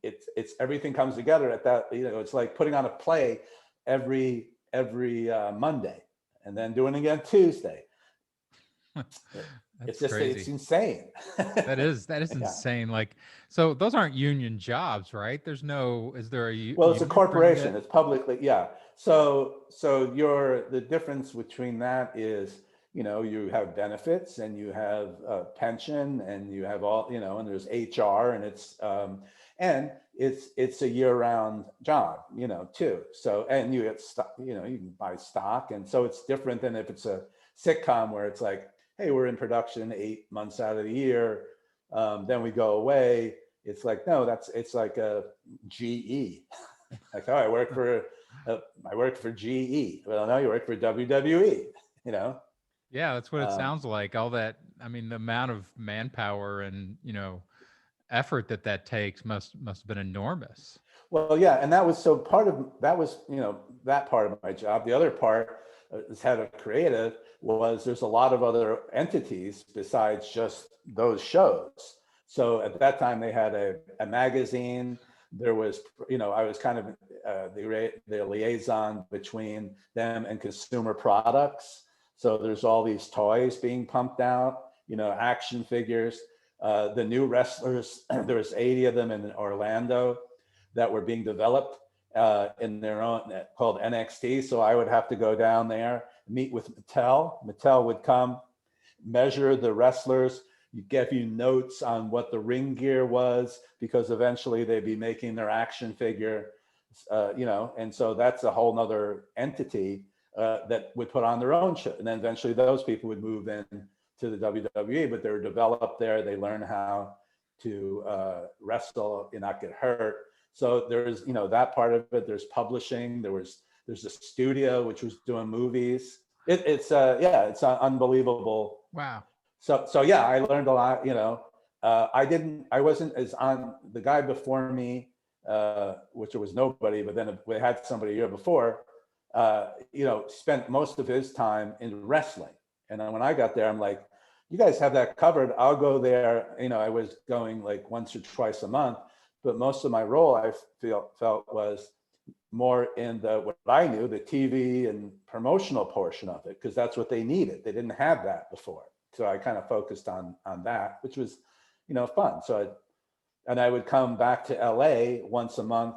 it's everything comes together at that. It's like putting on a play every Monday, and then doing it again Tuesday. It's just crazy. It's insane. That is insane. Like, so those aren't union jobs, right? Is there a well, it's a corporation. It's publicly, yeah. So the difference between that is, you have benefits and you have pension and you have all, and there's HR, and it's a year-round job, too. So, and you get you can buy stock. And so it's different than if it's a sitcom where it's like, hey, we're in production 8 months out of the year. Then we go away. It's like, no, it's like a GE. Like, oh, I work for GE. Well, no, you work for WWE, Yeah, that's what it sounds like. All that, I mean, the amount of manpower and, effort that takes must have been enormous. Well, yeah. And that was that part of my job. The other part, as head of creative, was there's a lot of other entities besides just those shows. So at that time they had a magazine. There was, I was kind of the liaison between them and consumer products. So there's all these toys being pumped out, action figures. The new wrestlers, there was 80 of them in Orlando that were being developed. in their own called NXT. So I would have to go down there, meet with Mattel. Mattel would come, measure the wrestlers, give you notes on what the ring gear was, because eventually they'd be making their action figure, and so that's a whole nother entity that would put on their own show. And then eventually those people would move in to the WWE, but they were developed there. They learn how to wrestle and not get hurt. So there's, that part of it. There's publishing. There's a studio which was doing movies. It's unbelievable. Wow. So yeah, I learned a lot. I wasn't as on the guy before me, which was nobody, but then we had somebody a year before, spent most of his time in wrestling. And then when I got there, I'm like, you guys have that covered. I'll go there. I was going like once or twice a month, but most of my role I felt was more in what I knew, the TV and promotional portion of it, because that's what they needed. They didn't have that before. So I kind of focused on that, which was, fun. So I would come back to LA once a month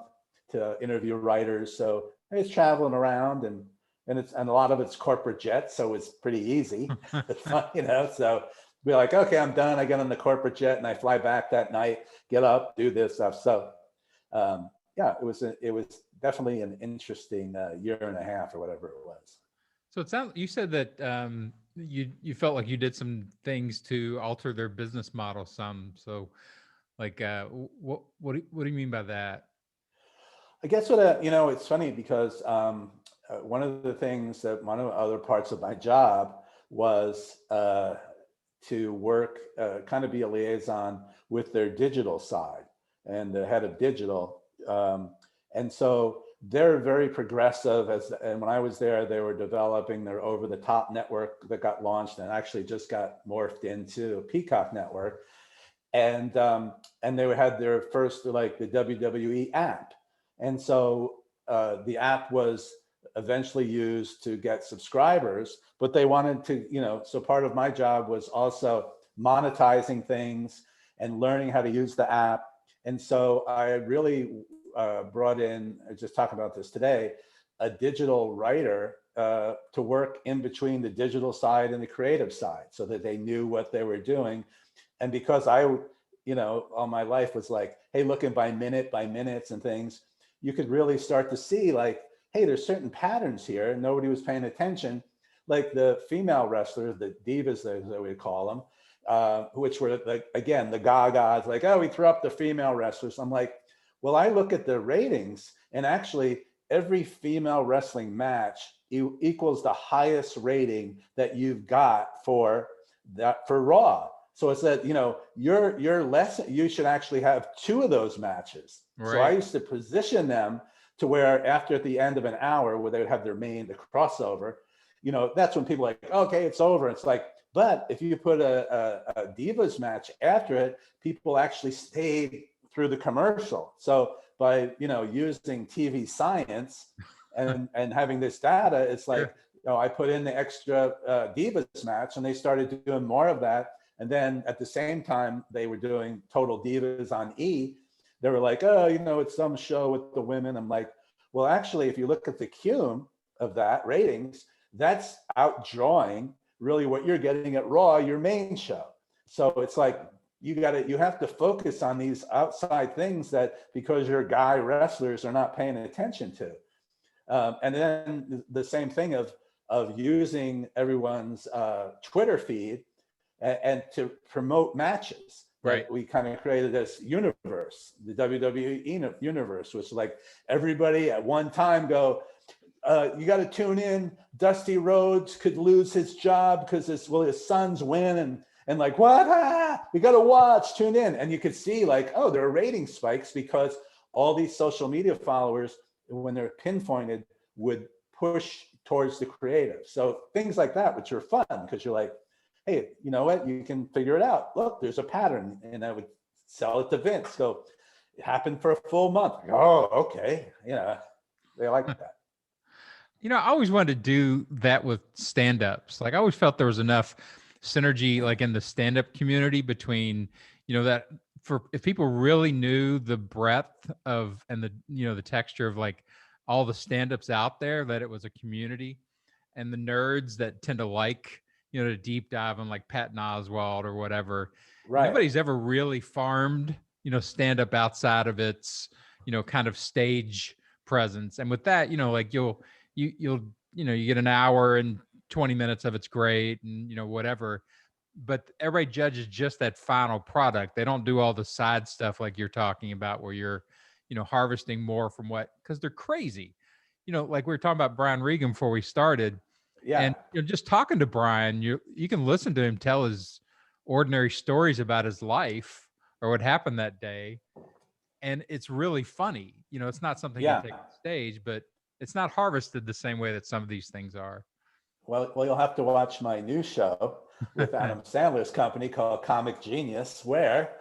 to interview writers. So I was traveling around and a lot of it's corporate jets. So it's pretty easy, so be like, okay, I'm done. I get on the corporate jet and I fly back that night, get up, do this stuff. So it was definitely an interesting year and a half or whatever it was. So it sounds, you said that you felt like you did some things to alter their business model some. So like, what do you mean by that? I guess it's funny because one of the things that one of the other parts of my job was to work, kind of be a liaison with their digital side and the head of digital. And so they're very progressive. And when I was there, they were developing their over-the-top network that got launched and actually just got morphed into Peacock Network. And they had their first, like, the WWE app. And so the app was eventually used to get subscribers, but they wanted to, so part of my job was also monetizing things and learning how to use the app. And so I really brought in, I was just talking about this today, a digital writer to work in between the digital side and the creative side so that they knew what they were doing. And because I, all my life was like, hey, looking by minutes and things, you could really start to see like, hey, there's certain patterns here and nobody was paying attention. Like the female wrestlers, the divas, as we call them, which were like, again, the Gagas, like, oh, we threw up the female wrestlers. I'm like, well, I look at the ratings and actually every female wrestling match equals the highest rating that you've got for Raw. So it's that, you're less, you should actually have 2 of those matches. Right. So I used to position them to where after at the end of an hour where they would have the crossover, that's when people are like, okay, it's over. It's like, but if you put a Divas match after it, people actually stayed through the commercial. So by, using TV science and having this data, it's like, I put in the extra Divas match and they started doing more of that. And then at the same time, they were doing Total Divas on E. They were like, oh, it's some show with the women. I'm like, well, actually, if you look at the cum of that ratings, that's outdrawing really what you're getting at Raw, your main show. So it's like, you have to focus on these outside things that because your guy wrestlers are not paying attention to. And then the same thing of using everyone's Twitter feed and to promote matches. Right. We kind of created this universe, the WWE universe, which like everybody at one time go, you got to tune in. Dusty Rhodes could lose his job because his sons win and like, what? We got to watch, tune in. And you could see like, oh, there are rating spikes because all these social media followers, when they're pinpointed, would push towards the creative. So things like that, which are fun because you're like, hey, you know what? You can figure it out. Look, there's a pattern. And I would sell it to Vince. So it happened for a full month. Like, oh, okay. They like that. I always wanted to do that with stand-ups. Like I always felt there was enough synergy, like in the stand-up community between, that if people really knew the breadth of and the the texture of like all the stand-ups out there, that it was a community, and the nerds that tend to like to deep dive on like Patton Oswalt or whatever. Right. Nobody's ever really farmed stand up outside of its kind of stage presence. And with that, like you'll you get an hour and 20 minutes of it's great and whatever, but everybody judges just that final product. They don't do all the side stuff like you're talking about, where you're harvesting more from what, because they're crazy. Like we were talking about Brian Regan before we started, Yeah. and just talking to Brian, you can listen to him tell his ordinary stories about his life or what happened that day, and it's really funny. It's not something you Yeah. take on stage, but it's not harvested the same way that some of these things are. Well, you'll have to watch my new show with Adam Sandler's company called Comic Genius, where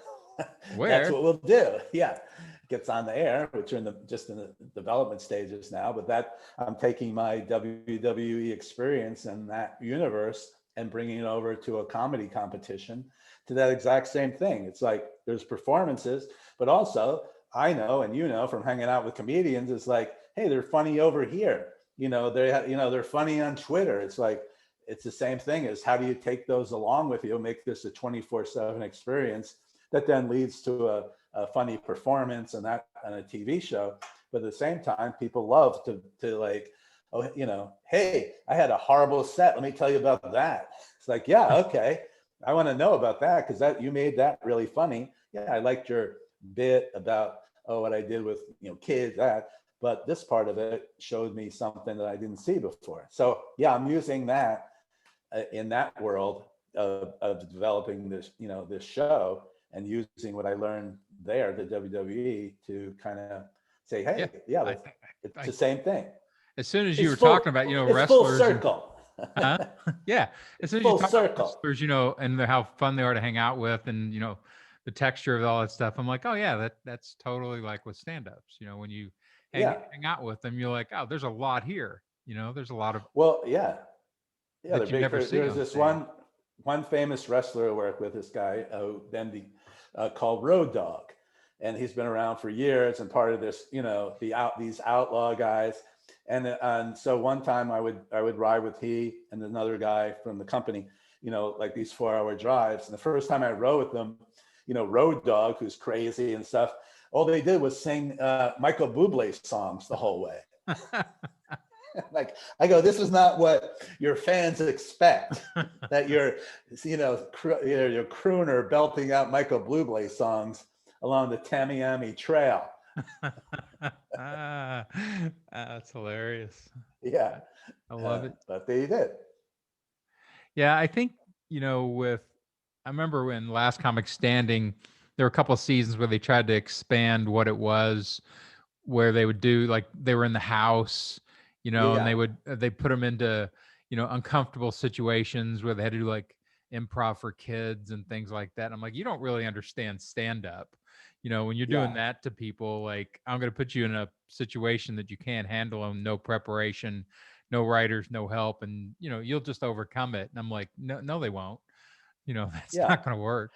that's what we'll do. Yeah, it gets on the air, which are just in the development stages now. But that I'm taking my WWE experience in that universe and bringing it over to a comedy competition, to that exact same thing. It's like there's performances, but also I know, and from hanging out with comedians, it's like, hey, they're funny over here. They're funny on Twitter. It's like, it's the same thing as how do you take those along with you, make this a 24/7 experience that then leads to a funny performance and a TV show. But at the same time, people love to like, oh, hey, I had a horrible set. Let me tell you about that. It's like, yeah, okay. I want to know about that because that you made that really funny. Yeah, I liked your bit about what I did with kids, that. But this part of it showed me something that I didn't see before. So yeah, I'm using that in that world of developing this, this show, and using what I learned there, the WWE, to kind of say, hey, it's the same thing. As soon as you were talking about, wrestlers, it's full circle. Yeah. As soon as you talk about wrestlers, and how fun they are to hang out with, and the texture of all that stuff, I'm like, oh yeah, that's totally like with stand-ups. When you hang out with them, you're like, oh, there's a lot here. There's a lot of that you never see. There's this one famous wrestler I work with, this guy called Road Dogg, and he's been around for years and part of this, these outlaw guys. And so one time I would ride with he and another guy from the company, like these 4-hour drives. And the first time I rode with them, Road Dogg, who's crazy and stuff, all they did was sing Michael Bublé songs the whole way. Like, I go, this is not what your fans expect, that you're crooner belting out Michael Bublé songs along the Tamiami Trail. That's hilarious. Yeah, I love it. But they did. Yeah, I think I remember when Last Comic Standing, there were a couple of seasons where they tried to expand what it was, where they would do, like, they were in the house, and they put them into uncomfortable situations where they had to do like improv for kids and things like that. And I'm like, you don't really understand stand up. When you're doing that to people, like, I'm going to put you in a situation that you can't handle, and no preparation, no writers, no help, and you'll just overcome it. And I'm like, no, they won't. That's not going to work.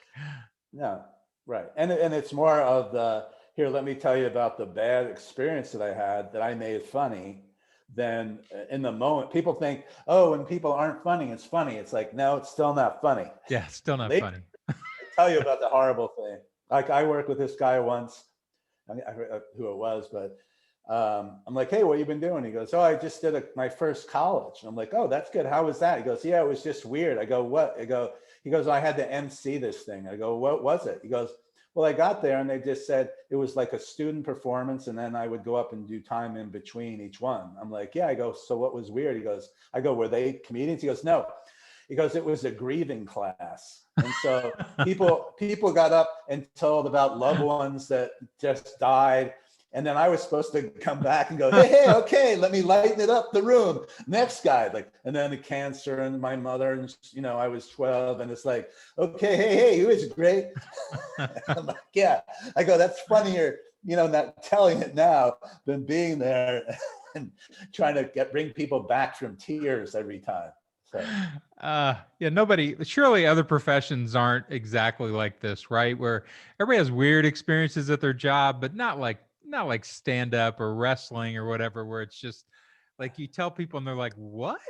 No, right. And it's more of the, here, let me tell you about the bad experience that I had that I made funny. Then in the moment, people think, oh, when people aren't funny, it's funny. It's like, no, it's still not funny. Yeah, it's still not funny. Tell you about the horrible thing. Like, I worked with this guy once, I forget who it was, but I'm like, hey, what you been doing? He goes, oh, I just did my first college. And I'm like, oh, that's good. How was that? He goes, yeah, it was just weird. I go, what? He goes, I had to MC this thing. I go, what was it? He goes, well, I got there and they just said it was like a student performance, and then I would go up and do time in between each one. I'm like, yeah. I go, so what was weird? He goes, I go, were they comedians? He goes, no. He goes, it was a grieving class. And so people got up and told about loved ones that just died. And then I was supposed to come back and go, hey, okay, let me lighten it up the room. Next guy, like, and then the cancer and my mother, and I was 12, and it's like, okay, hey, it was great. I'm like, yeah. I go, that's funnier, not telling it now than being there and trying to bring people back from tears every time. So Nobody, surely other professions aren't exactly like this, right? Where everybody has weird experiences at their job, but not like stand up or wrestling or whatever, where it's just like you tell people and they're like, what?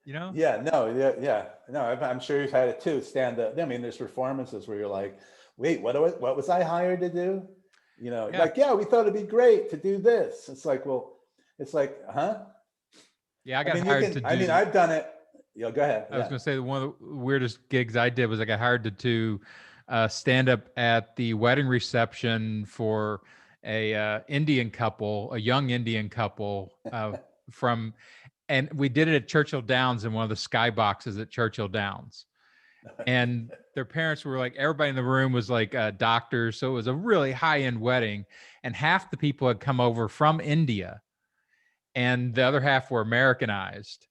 You know? yeah, no, yeah, yeah, no. I'm sure you've had it too. Stand up. I mean, there's performances where you're like, wait, what was I hired to do? You know, Yeah. like, yeah, we thought it'd be great to do this. It's like, well, it's like, huh? Yeah. I I got mean, you hired to can. I mean, do, I've done it. Go ahead. I was Yeah. going to say one of the weirdest gigs I did was I got hired to do stand up at the wedding reception for a Indian couple, a young Indian couple from, and we did it at Churchill Downs in one of the sky boxes at Churchill Downs. And their parents were like, everybody in the room was like doctors. So it was a really high end wedding. And half the people had come over from India and the other half were Americanized.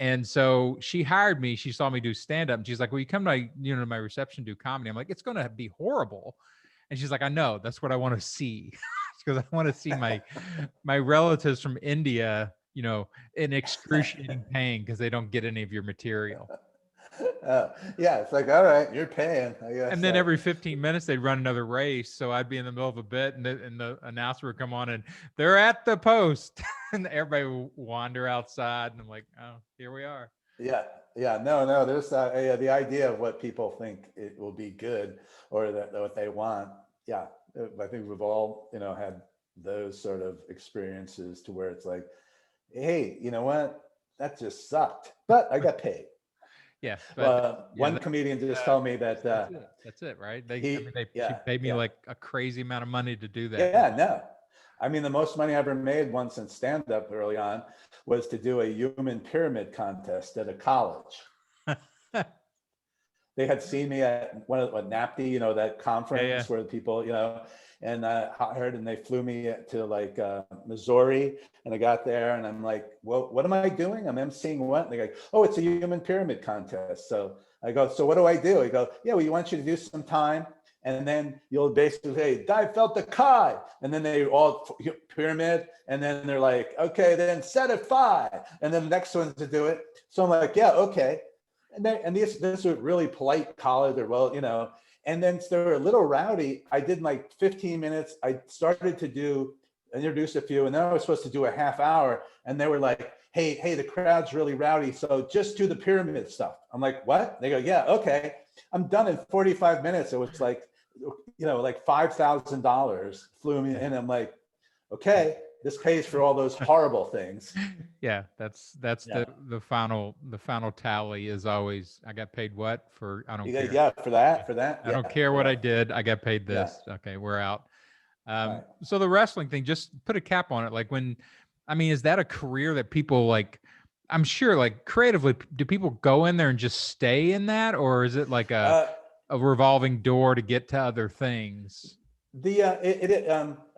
And so she hired me. She saw me do stand up and she's like, "Well, you come to my reception, do comedy." I'm like, "It's going to be horrible." And she's like, "I know. That's what I want to see." Because I want to see my relatives from India, in excruciating pain because they don't get any of your material. Yeah, it's like, all right, you're paying, I guess. And then every 15 minutes they'd run another race. So I'd be in the middle of a bit and the announcer would come on and they're at the post. And everybody would wander outside. And I'm like, oh, here we are. Yeah, yeah, no, there's the idea of what people think it will be good or that what they want. Yeah, I think we've all, had those sort of experiences to where it's like, hey, you know what? That just sucked, but I got paid. Yeah. Well, Yeah, one comedian just told me that that's it, right? She yeah, paid me yeah, like a crazy amount of money to do that. yeah, no. I mean, the most money I ever made once in stand-up early on was to do a human pyramid contest at a college. They had seen me at one of NAPTI, that conference Yeah. where the people, and hired, and they flew me to like Missouri, and I got there, and I'm like, well, what am I doing? I'm emceeing what? And they go, oh, it's a human pyramid contest. So I go, so what do I do? I go, yeah, well, you want you to do some time, and then you'll basically say, "I felt the Kai," and then they all pyramid, and then they're like, okay, then set it 5, and then the next one's to do it. So I'm like, yeah, okay. And this were really polite college, or well, and then they were a little rowdy. I did like 15 minutes. I started to introduce a few, and then I was supposed to do a half hour, and they were like, hey, the crowd's really rowdy, so just do the pyramid stuff. I'm like, what? They go, yeah, okay. I'm done in 45 minutes. It was like, like $5,000 flew me in. I'm like, okay, this pays for all those horrible things. Yeah, that's Yeah. the final tally is always, I got paid what for, I don't care. Yeah, for that. I don't care what I did. I got paid this. Yeah. Okay, we're out. Right. So the wrestling thing, just put a cap on it. Like is that a career that people like? I'm sure, like creatively, do people go in there and just stay in that, or is it like a revolving door to get to other things?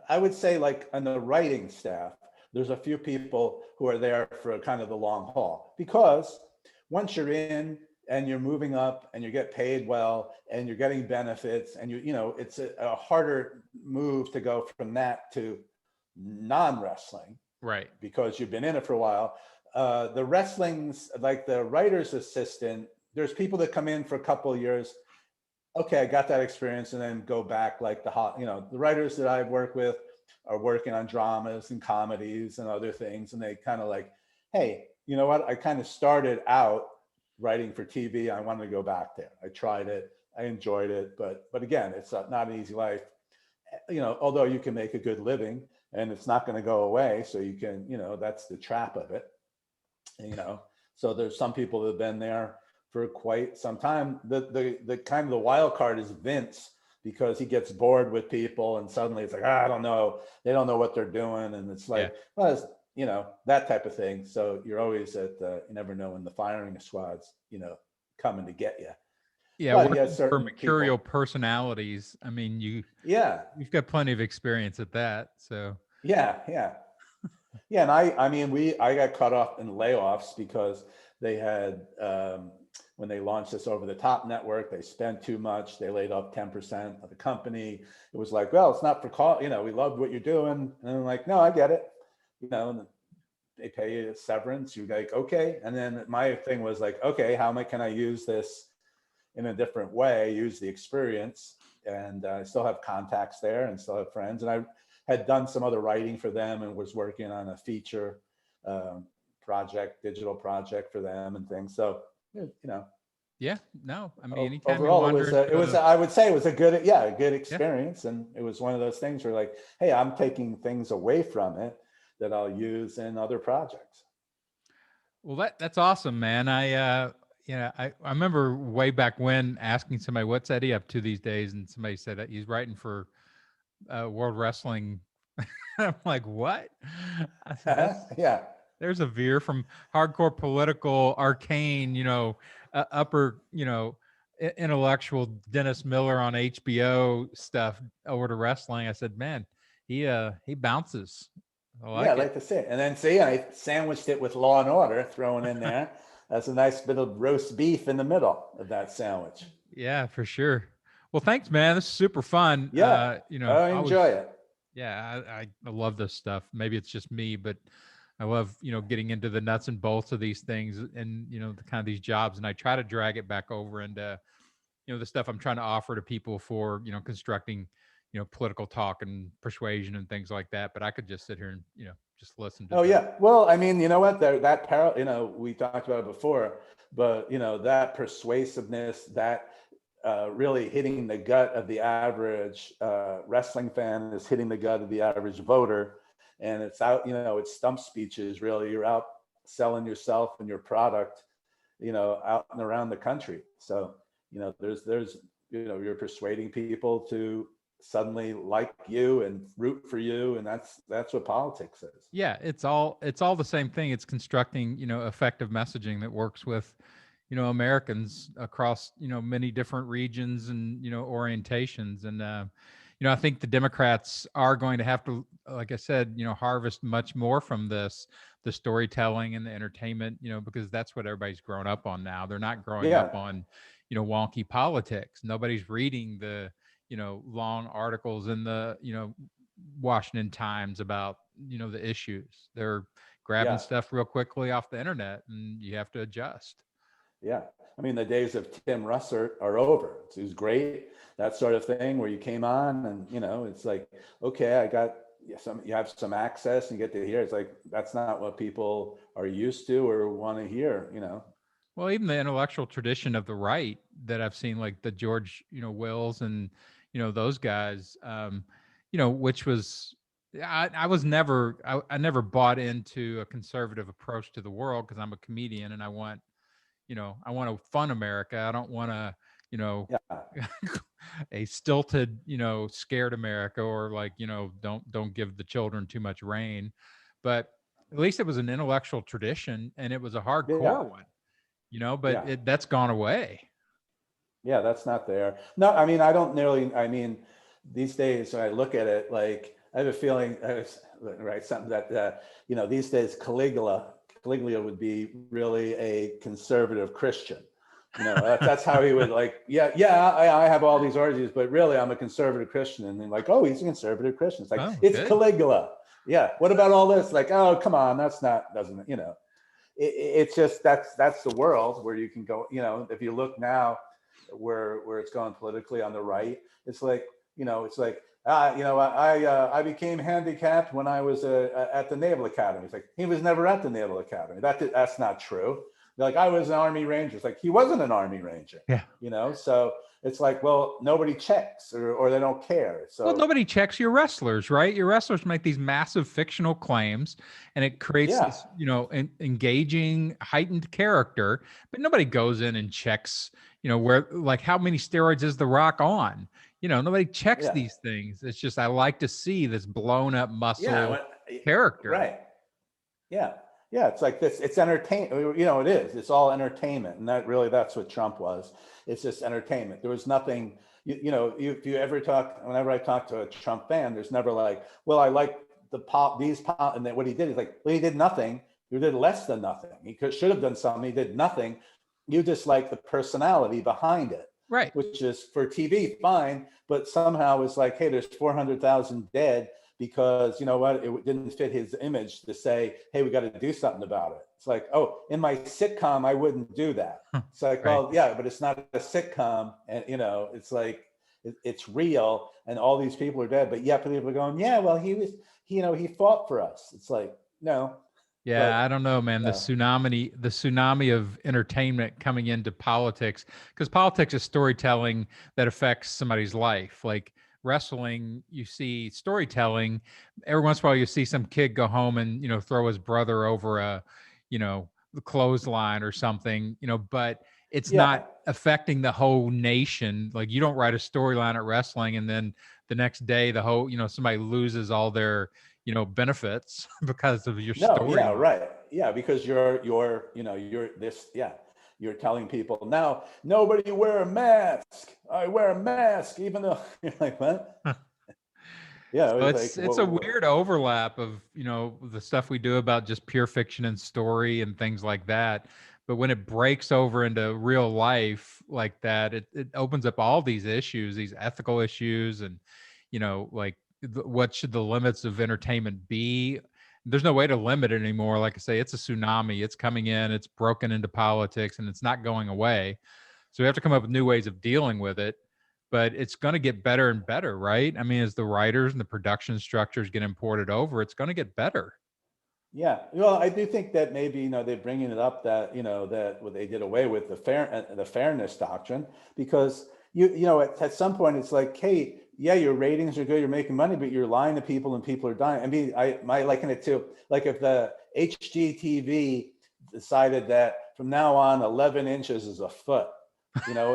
I would say, like on the writing staff, there's a few people who are there for kind of the long haul, because once you're in and you're moving up and you get paid well and you're getting benefits, and it's a harder move to go from that to non-wrestling, Right? because you've been in it for a while. The wrestling's like the writer's assistant. There's people that come in for a couple of years. Okay, I got that experience, and then go back, like the writers that I've worked with are working on dramas and comedies and other things. And they kind of like, hey, you know what? I kind of started out writing for TV. I wanted to go back there. I tried it. I enjoyed it. But again, it's not an easy life, although you can make a good living and it's not going to go away. So you can, that's the trap of it. So there's some people that have been there for quite some time. The kind of the wild card is Vince, because he gets bored with people and suddenly it's like, I don't know, they don't know what they're doing, and it's like, well, it's, that type of thing. So you're always you never know when the firing squad's coming to get you. Yeah, but for mercurial personalities. I mean, you've got plenty of experience at that. So yeah. And I got cut off in layoffs because they had when they launched this over the top network, they spent too much. They laid off 10% of the company. It was like, well, it's not for call. We loved what you're doing. And I'm like, no, I get it. they pay you severance. You're like, okay. And then my thing was like, okay, can I use this in a different way, use the experience? And I still have contacts there and still have friends. And I had done some other writing for them and was working on a feature digital project for them and things. So, Yeah, no, I mean, anytime overall, you wander I would say it was a good yeah. experience. And it was one of those things where like, hey, I'm taking things away from it that I'll use in other projects. Well, that's awesome, man. I remember way back when asking somebody, what's Eddie up to these days? And somebody said that he's writing for World Wrestling. I'm like, what? I said, Yeah. there's a veer from hardcore political, arcane, upper, intellectual Dennis Miller on HBO stuff over to wrestling. I said, man, he bounces. I like I like to see it. And then I sandwiched it with Law and Order thrown in there. That's a nice bit of roast beef in the middle of that sandwich. Yeah, for sure. Well, thanks, man. This is super fun. Yeah. I enjoy it. Yeah, I love this stuff. Maybe it's just me, but I love, getting into the nuts and bolts of these things and, the kind of these jobs. And I try to drag it back over into, the stuff I'm trying to offer to people for, constructing, political talk and persuasion and things like that. But I could just sit here and, just listen to yeah. Well, I mean, you know what, we talked about it before, but that persuasiveness, that really hitting the gut of the average wrestling fan is hitting the gut of the average voter. And it's out, it's stump speeches, really. You're out selling yourself and your product, out and around the country. So, there's, you're persuading people to suddenly like you and root for you. And that's what politics is. Yeah, it's all the same thing. It's constructing, effective messaging that works with, Americans across, many different regions and, orientations. And, I think the Democrats are going to have to, like I said, harvest much more from this, the storytelling and the entertainment, because that's what everybody's grown up on now. They're not growing up on, wonky politics. Nobody's reading the, long articles in the, Washington Times about, the issues. They're grabbing stuff real quickly off the internet, and you have to adjust. Yeah. I mean, the days of Tim Russert are over. It was great, that sort of thing where you came on and, it's like, okay, you have some access and you get to hear. It's like, that's not what people are used to or want to hear, Well, even the intellectual tradition of the right that I've seen, like the George, Wills and, those guys, which was, I was never, I never bought into a conservative approach to the world because I'm a comedian and I want a fun America. I don't want a, a stilted, scared America or like, don't give the children too much rain. But at least it was an intellectual tradition and it was a hardcore one, but that's gone away. Yeah, that's not there. No, I mean, these days when I look at it, like I have a feeling, something that, these days Caligula would be really a conservative Christian. That's how he would like, I have all these orgies, but really I'm a conservative Christian. And then like, oh, he's a conservative Christian. It's like, it's good. Caligula. Yeah. What about all this? Like, oh, come on. It's just, that's the world where you can go, if you look now where it's going politically on the right, it's like, I became handicapped when I was at the Naval Academy. It's like, he was never at the Naval Academy. That's not true. Like, I was an Army Ranger. It's like, he wasn't an Army Ranger. Yeah. So it's like, well, nobody checks or they don't care. So, well, nobody checks your wrestlers, right? Your wrestlers make these massive fictional claims and it creates this, engaging, heightened character, but nobody goes in and checks, where, like, how many steroids is The Rock on? Nobody checks these things. It's just, I like to see this blown up muscle character. Right. Yeah. Yeah. It's like this, it's entertainment, it is, it's all entertainment. And that's what Trump was. It's just entertainment. There was nothing, if you ever whenever I talk to a Trump fan, there's never like, well, I like and then what he did is like, well, he did nothing. He did less than nothing. He should have done something. He did nothing. You just like the personality behind it. Right. Which is for TV, fine, but somehow it's like, hey, there's 400,000 dead because you know what, it didn't fit his image to say, hey, we got to do something about it. It's like, oh, in my sitcom I wouldn't do that. It's like, Right. well, yeah, but it's not a sitcom, and you know, it's like it's real, and all these people are dead, but yet people are going, yeah, well, he was, you know, he fought for us. It's like, no. Yeah, I But don't know, man. no. The tsunami of entertainment coming into politics, because politics is storytelling that affects somebody's life. Like wrestling, you see storytelling. Every once in a while, you see some kid go home and throw his brother over the clothesline or something. But it's Yeah. not affecting the whole nation. Like you don't write a storyline at wrestling and then the next day the whole somebody loses all their benefits because of your No, yeah, storyline. right. Yeah, because you're this, yeah, you're telling people now, nobody wear a mask. I wear a mask, even though you're like, what? Yeah, So it's like, it's a weird overlap of the stuff we do about just pure fiction and story and things like that. But when it breaks over into real life like that, it opens up all these issues, these ethical issues, and like what should the limits of entertainment be? There's no way to limit it anymore. Like I say, it's a tsunami. It's coming in. It's broken into politics, and it's not going away. So we have to come up with new ways of dealing with it, but it's going to get better and better, right? I mean, as the writers and the production structures get imported over, it's going to get better. yeah. Well, I do think that maybe, they're bringing it up that, that what they did away with the fairness doctrine, because at some point it's like, hey, yeah, your ratings are good, you're making money, but you're lying to people and people are dying. I mean, I liken it to like if the HGTV decided that from now on 11 inches is a foot,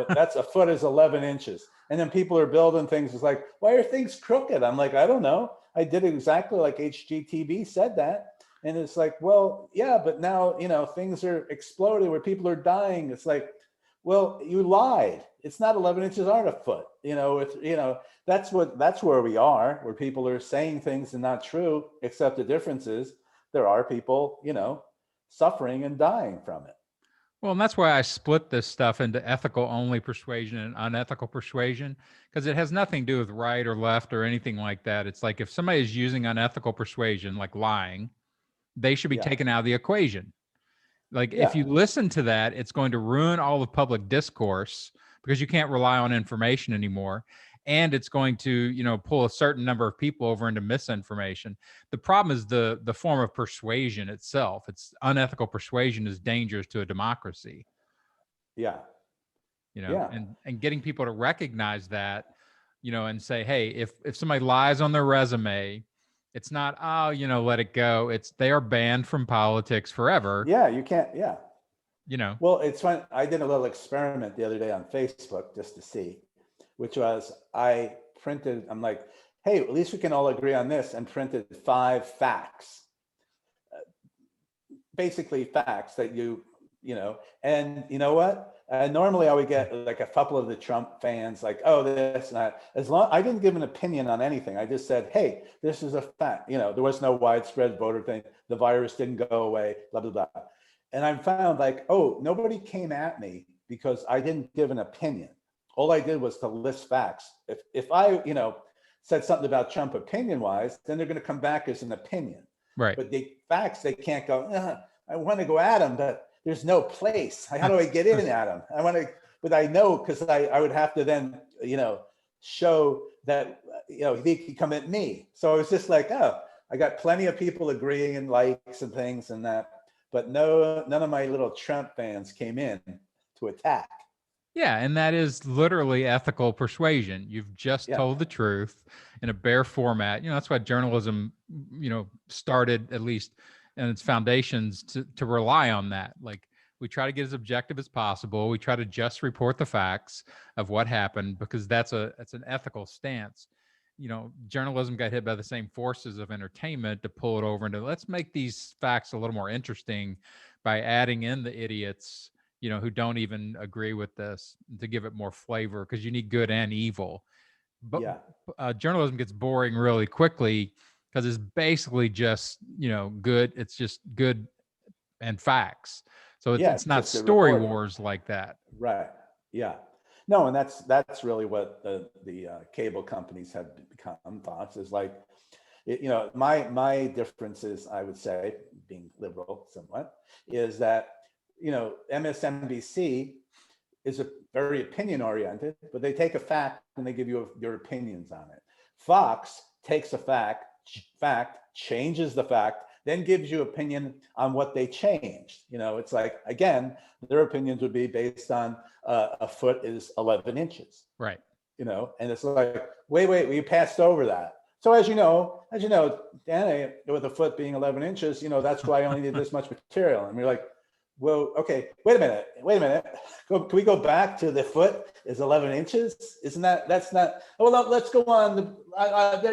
that's a foot is 11 inches. And then people are building things. It's like, why are things crooked? I'm like, I don't know. I did exactly like HGTV said that. And it's like, well, yeah, but now, things are exploding where people are dying. It's like, well, you lied. It's not 11 inches aren't a foot. That's where we are, where people are saying things and not true, except the difference is there are people, suffering and dying from it. Well, and that's why I split this stuff into ethical only persuasion and unethical persuasion, because it has nothing to do with right or left or anything like that. It's like if somebody is using unethical persuasion, like lying, they should be Yeah. taken out of the equation. Like if Yeah. you listen to that, it's going to ruin all of public discourse because you can't rely on information anymore. And it's going to, pull a certain number of people over into misinformation. The problem is the form of persuasion itself. It's unethical persuasion is dangerous to a democracy, Yeah. Yeah. and getting people to recognize that, and say, hey, if somebody lies on their resume, it's not, oh, let it go. It's they are banned from politics forever. Yeah. You can't. Yeah. You know, Well, it's fun. I did a little experiment the other day on Facebook just to see, which was I'm like, hey, at least we can all agree on this, and printed 5 facts, basically facts that and you know what? Normally I would get like a couple of the Trump fans like, oh, this and that. As long I didn't give an opinion on anything. I just said, hey, this is a fact. There was no widespread voter thing. The virus didn't go away, blah, blah, blah. And I found like, oh, nobody came at me because I didn't give an opinion. All I did was to list facts. If I, said something about Trump opinion wise, then they're going to come back as an opinion. right. But the facts, they can't go, I want to go at him, but there's no place. How do I get in at him? But I know because I would have to then, show that, he could come at me. So I was just like, oh, I got plenty of people agreeing and likes and things and that. But none of my little Trump fans came in to attack. Yeah, and that is literally ethical persuasion. You've just Yeah. told the truth in a bare format. That's why journalism, started at least in its foundations to rely on that. Like we try to get as objective as possible. We try to just report the facts of what happened because that's an ethical stance. Journalism got hit by the same forces of entertainment to pull it over into let's make these facts a little more interesting by adding in the idiots who don't even agree with this to give it more flavor because you need good and evil. But Yeah. Journalism gets boring really quickly because it's basically just, good. It's just good and facts. So it's not story wars like that. Right. Yeah. No, and that's really what the cable companies have become. Fox is like, My difference is, I would say, being liberal somewhat, is that, MSNBC is a very opinion oriented, but they take a fact and they give you your opinions on it. Fox takes a fact, changes the fact, then gives you opinion on what they changed. It's like, again, their opinions would be based on a foot is 11 inches. Right. And it's like, wait, we passed over that. So as you know, Danny, with a foot being 11 inches, that's why I only need this much material. And we're like, well, okay, wait a minute. Can we go back to the foot is 11 inches? That's not, well, let's go on.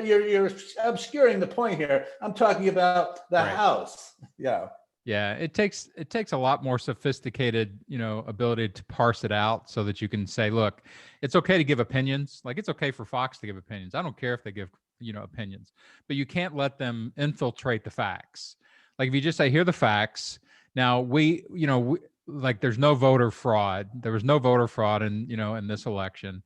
You're obscuring the point here. I'm talking about the house. Yeah. Yeah. It takes a lot more sophisticated, ability to parse it out so that you can say, look, it's okay to give opinions. Like, it's okay for Fox to give opinions. I don't care if they give, opinions, but you can't let them infiltrate the facts. Like, if you just say, here are the facts. Now like, there's no voter fraud. There was no voter fraud in this election.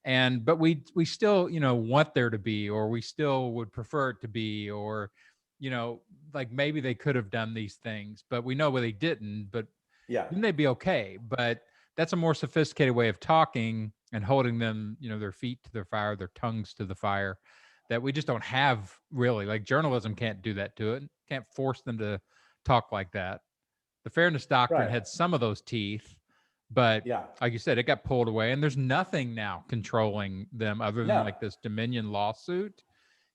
But we still, want there to be, or we still would prefer it to be, or, like, maybe they could have done these things, but we know they didn't, but wouldn't they be okay? But that's a more sophisticated way of talking and holding them, their feet to their fire, their tongues to the fire, that we just don't have really. Like, journalism can't do that to it. Can't force them to talk like that. The fairness doctrine had some of those teeth, but like you said, it got pulled away, and there's nothing now controlling them other than like this Dominion lawsuit,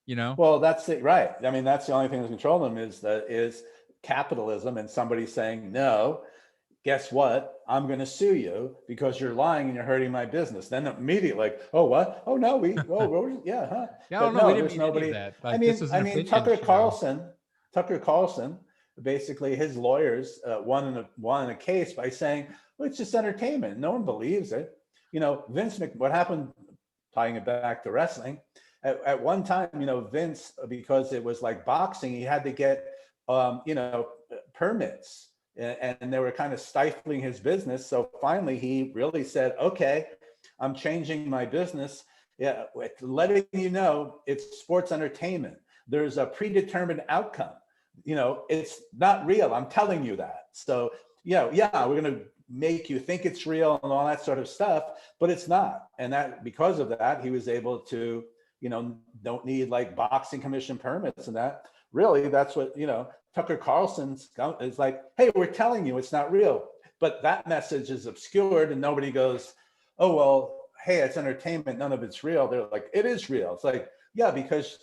Well, that's it, right? I mean, that's the only thing that's controlling them is capitalism, and somebody saying, no, guess what? I'm going to sue you because you're lying and you're hurting my business. Then immediately, like, oh, what? Oh no, yeah, huh? Yeah, but no, there's nobody. That. Like, I mean, Tucker Carlson, basically his lawyers won a case by saying, well, it's just entertainment. No one believes it. Vince McMahon, what happened, tying it back to wrestling, at one time, Vince, because it was like boxing, he had to get, permits, and they were kind of stifling his business. So finally, he really said, okay, I'm changing my business. Yeah, letting it's sports entertainment. There's a predetermined outcome. It's not real. I'm telling you that. So we're going to make you think it's real and all that sort of stuff, but it's not. And that, because of that, he was able to, don't need like boxing commission permits and that. Really, that's what, Tucker Carlson's is like, hey, we're telling you it's not real. But that message is obscured and nobody goes, oh, well, hey, it's entertainment. None of it's real. They're like, it is real. It's like, yeah, because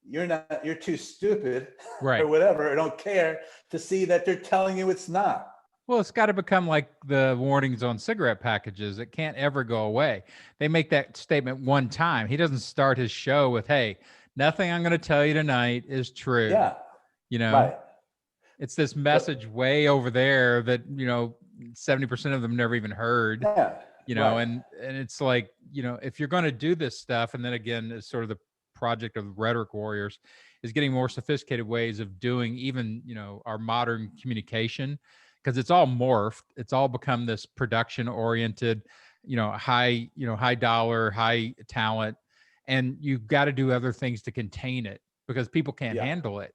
you're too stupid or whatever, or don't care to see that they're telling you it's not. Well, it's got to become like the warnings on cigarette packages. It can't ever go away. They make that statement one time. He doesn't start his show with, hey, nothing I'm going to tell you tonight is true. Yeah. Right. It's this message way over there that, 70% of them never even heard. Yeah. And it's like, if you're going to do this stuff, and then again, it's sort of the project of the rhetoric warriors, is getting more sophisticated ways of doing even, our modern communication, because it's all morphed. It's all become this production oriented, high dollar, high talent, and you've got to do other things to contain it because people can't handle it.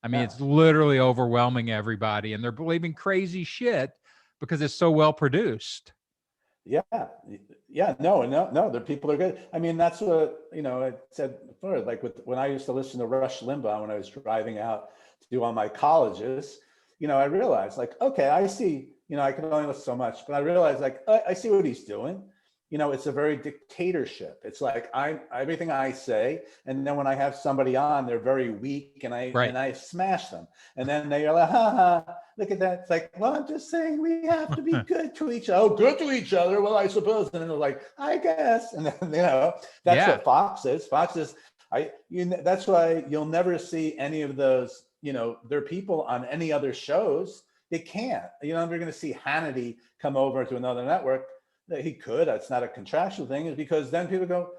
I mean, it's literally overwhelming everybody, and they're believing crazy shit because it's so well produced. No, the people are good. I mean, that's what, I said before, like when I used to listen to Rush Limbaugh when I was driving out to do all my colleges, I realized, like, okay, I see, I can only listen so much, but I realized, like, I see what he's doing. It's a very dictatorship. It's like everything I say, and then when I have somebody on, they're very weak, and I smash them, and then they're like, look at that. It's like, well, I'm just saying we have to be good to each other. Oh, good to each other. Well, I suppose. And then they're like, I guess. And then that's what Fox is. Fox is. That's why you'll never see any of those. Their people on any other shows. They can't. They're going to see Hannity come over to another network. He could. That's not a contractual thing. Is because then people go,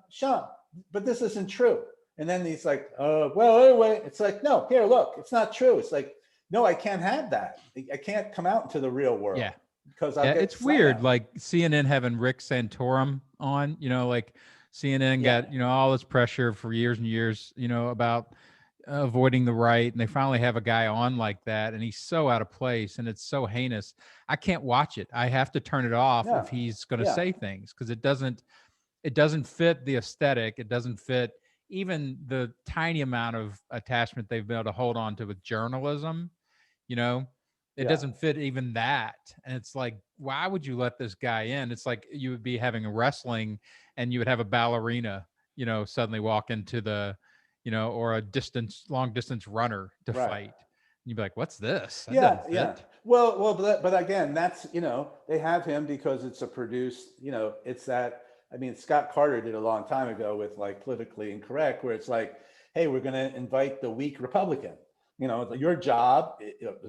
Sean, but this isn't true. And then he's like, well, anyway, it's like, no, here, look, it's not true. It's like, no, I can't have that. I can't come out into the real world. Yeah. Because it's weird. Like CNN having Rick Santorum on, like CNN got, all this pressure for years and years, about avoiding the right. And they finally have a guy on like that. And he's so out of place and it's so heinous. I can't watch it. I have to turn it off Yeah. if he's going to Yeah. say things, because it doesn't fit the aesthetic. It doesn't fit even the tiny amount of attachment they've been able to hold on to with journalism. It doesn't fit even that. And it's like, why would you let this guy in? It's like you would be having a wrestling and you would have a ballerina, suddenly walk into the, or a long distance runner to fight. And you'd be like, what's this? That doesn't fit. Well, but again, that's, they have him because it's a produced, it's that, Scott Carter did a long time ago with like Politically Incorrect, where it's like, hey, we're going to invite the weak Republican. Your job,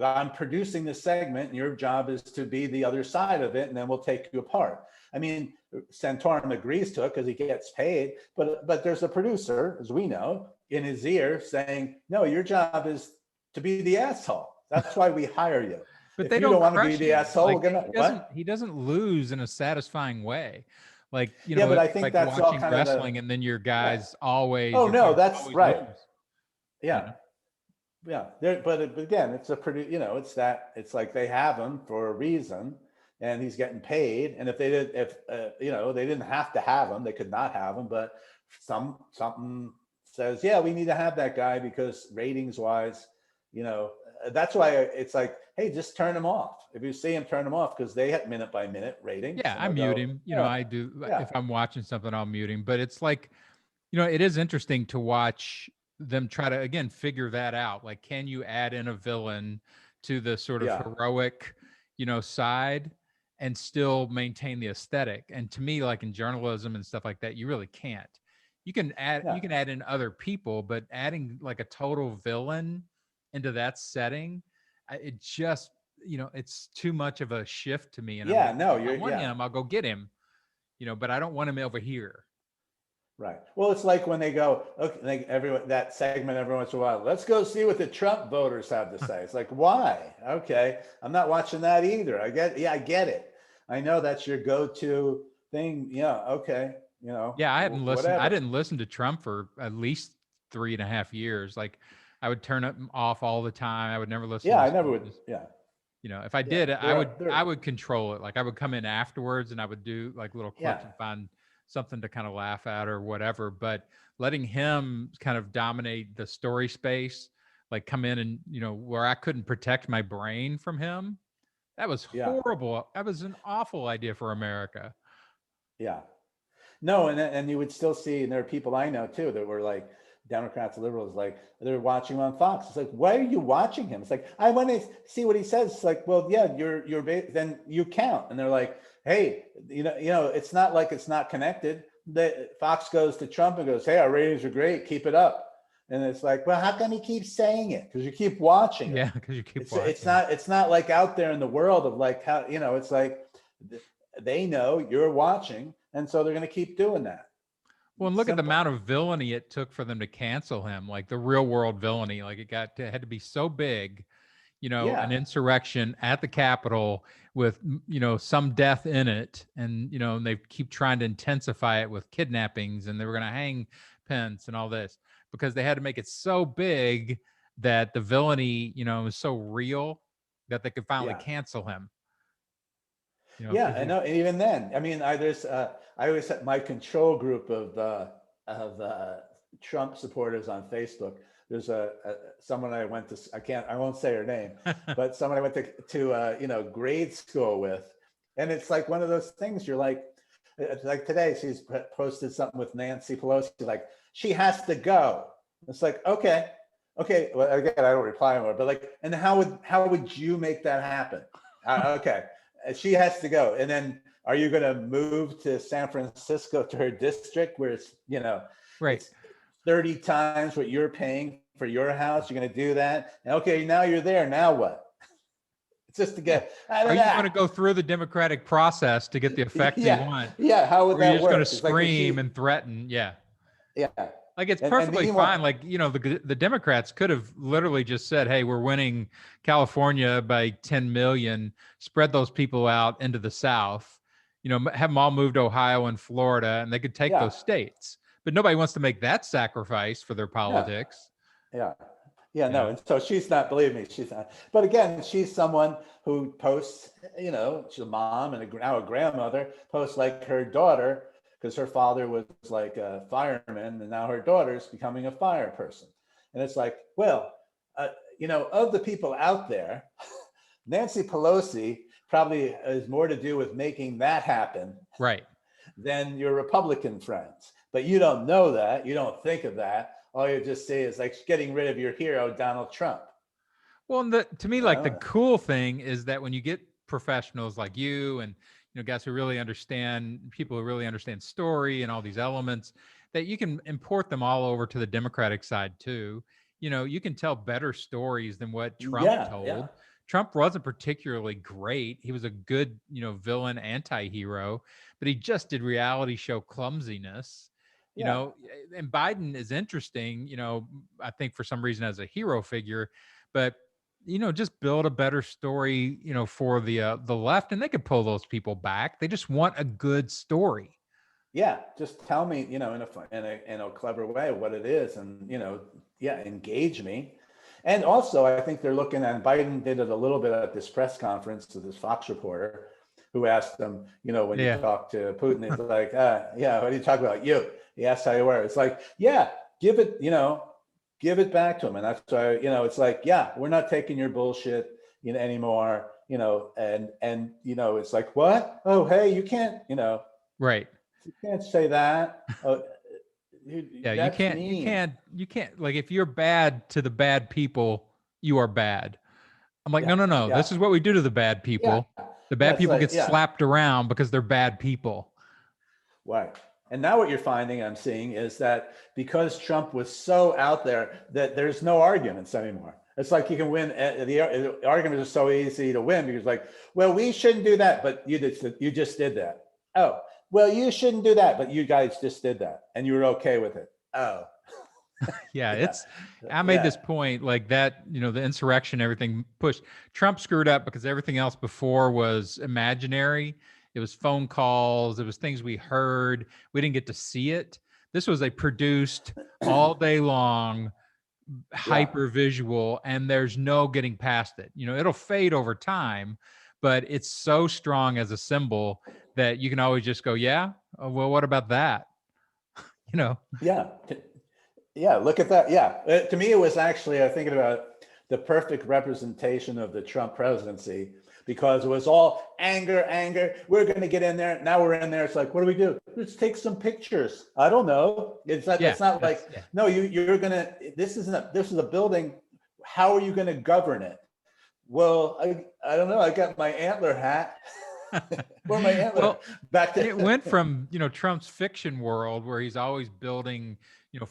I'm producing this segment and your job is to be the other side of it. And then we'll take you apart. Santorum agrees to it because he gets paid, but there's a producer, as we know, in his ear saying, no, your job is to be the asshole. That's why we hire you. But if they you don't want to be the asshole, he doesn't lose in a satisfying way. Like, but I think like that's watching all wrestling and then your guys always. Oh, no, that's always right. lose. Yeah. Yeah. But again, it's a pretty, it's like they have him for a reason and he's getting paid. And if they didn't have to have him, they could not have him, but something says, yeah, we need to have that guy because ratings wise, that's why it's like, hey, just turn him off. If you see him, turn him off because they have minute by minute ratings. Yeah, I mute him. I do. If I'm watching something, I'll mute him. But it's like, it is interesting to watch them try to, again, figure that out. Like, can you add in a villain to the sort of heroic, side and still maintain the aesthetic? And to me, like in journalism and stuff like that, you really can't. You can add in other people, but adding like a total villain into that setting, it just, it's too much of a shift to me. And I want him, I'll go get him, but I don't want him over here. Right. Well, it's like when they go, okay, like that segment every once in a while, let's go see what the Trump voters have to say. It's like, why? Okay, I'm not watching that either. I get it. I know that's your go-to thing. Yeah. Okay. Yeah, I hadn't listened. I didn't listen to Trump for at least 3.5 years. Like, I would turn it off all the time. I would never listen. Yeah, I never would. Yeah. If I did, I would control it. Like, I would come in afterwards and I would do like little clips and find something to kind of laugh at or whatever. But letting him kind of dominate the story space, like come in and, where I couldn't protect my brain from him, that was horrible. That was an awful idea for America. Yeah. No, and you would still see, and there are people I know too that were like Democrats, liberals, like they're watching him on Fox. It's like, why are you watching him? It's like, I want to see what he says. It's like, well, yeah, you're then you count. And they're like, hey, it's not like it's not connected. Fox goes to Trump and goes, hey, our ratings are great, keep it up. And it's like, well, how come he keeps saying it? Because you keep watching it. Yeah, because you keep watching. It's not like out there in the world of like how, it's like they know you're watching. And so they're going to keep doing that. Well, and look at the amount of villainy it took for them to cancel him, like the real world villainy. Like it had to be so big, an insurrection at the Capitol with, some death in it. And, and they keep trying to intensify it with kidnappings and they were going to hang Pence and all this because they had to make it so big that the villainy, was so real that they could finally cancel him. I know. And even then, I always had my control group of Trump supporters on Facebook. There's someone I went to, I won't say her name, but someone I went to grade school with. And it's like one of those things you're like today, she's posted something with Nancy Pelosi, like she has to go. It's like, okay. Well, again, I don't reply anymore, but like, and how would you make that happen? Okay. She has to go. And then are you going to move to San Francisco to her district where it's, right. It's 30 times what you're paying for your house? You're going to do that? And okay, now you're there. Now what? It's just to get. Are you going to go through the democratic process to get the effect you want? Yeah. How would that work? You're just going to scream and threaten. Yeah. Yeah. Like it's perfectly fine. Like, the Democrats could have literally just said, hey, we're winning California by 10 million, spread those people out into the South, have them all move to Ohio and Florida, and they could take Yeah. those states. But nobody wants to make that sacrifice for their politics. Yeah. Yeah, no, Yeah. and so she's not, believe me, she's not. But again, she's someone who posts, she's a mom and now a grandmother, posts like her daughter, because her father was like a fireman, and now her daughter's becoming a fire person. And it's like, well, of the people out there, Nancy Pelosi probably has more to do with making that happen Right. than your Republican friends. But you don't know that. You don't think of that. All you just say is like getting rid of your hero, Donald Trump. Well, and to me, You like the know? cool thing is that when you get professionals like you and guys who really understand, people who really understand story and all these elements, that you can import them all over to the Democratic side too. You can tell better stories than what Trump Yeah, told. yeah. Trump wasn't particularly great. He was a good, villain, anti-hero, but he just did reality show clumsiness. Yeah. And Biden is interesting, I think for some reason as a hero figure, but just build a better story, for the left, and they could pull those people back. They just want a good story. Yeah, just tell me, in a clever way what it is, and engage me. And also, I think they're looking at, Biden did it a little bit at this press conference to this Fox reporter who asked him, when you talk to Putin, he's like, yeah, what do you talk about? You. He asked how you were. It's like, yeah, give it back to him. And that's why, it's like, yeah, we're not taking your bullshit, anymore, and it's like, what? Oh, hey, you can't, Right. you can't say that. Oh, Yeah, that's mean. you can't, like, if you're bad to the bad people, you are bad. I'm like, Yeah, no. yeah, This is what we do to the bad yeah, people. The yeah. bad It's people like, get yeah, slapped around because they're bad people. right. And now what you're finding, I'm seeing, is that because Trump was so out there, that there's no arguments anymore. It's like you can win. The arguments are so easy to win because, like, well, we shouldn't do that, but you just did that. Oh, well, you shouldn't do that, but you guys just did that, and you were okay with it. Oh, Yeah, yeah, I made yeah, this point like that, the insurrection, everything pushed. Trump screwed up because everything else before was imaginary. It was phone calls, it was things we heard. We didn't get to see it. This was a produced all day long yeah, hyper visual, and there's no getting past it. It'll fade over time, but it's so strong as a symbol that you can always just go, yeah, well, what about that? You know, yeah. Yeah, look at that. Yeah. To me, it was actually, I thinking about the perfect representation of the Trump presidency, because it was all anger, anger. We're going to get in there. Now we're in there. It's like, what do we do? Let's take some pictures. I don't know. yeah, It's not like, yeah. no, you're going to, this is a building. How are you going to govern it? Well, I don't know. I got my antler hat. Where my antler? Well, Back and to, it went from, Trump's fiction world where he's always building,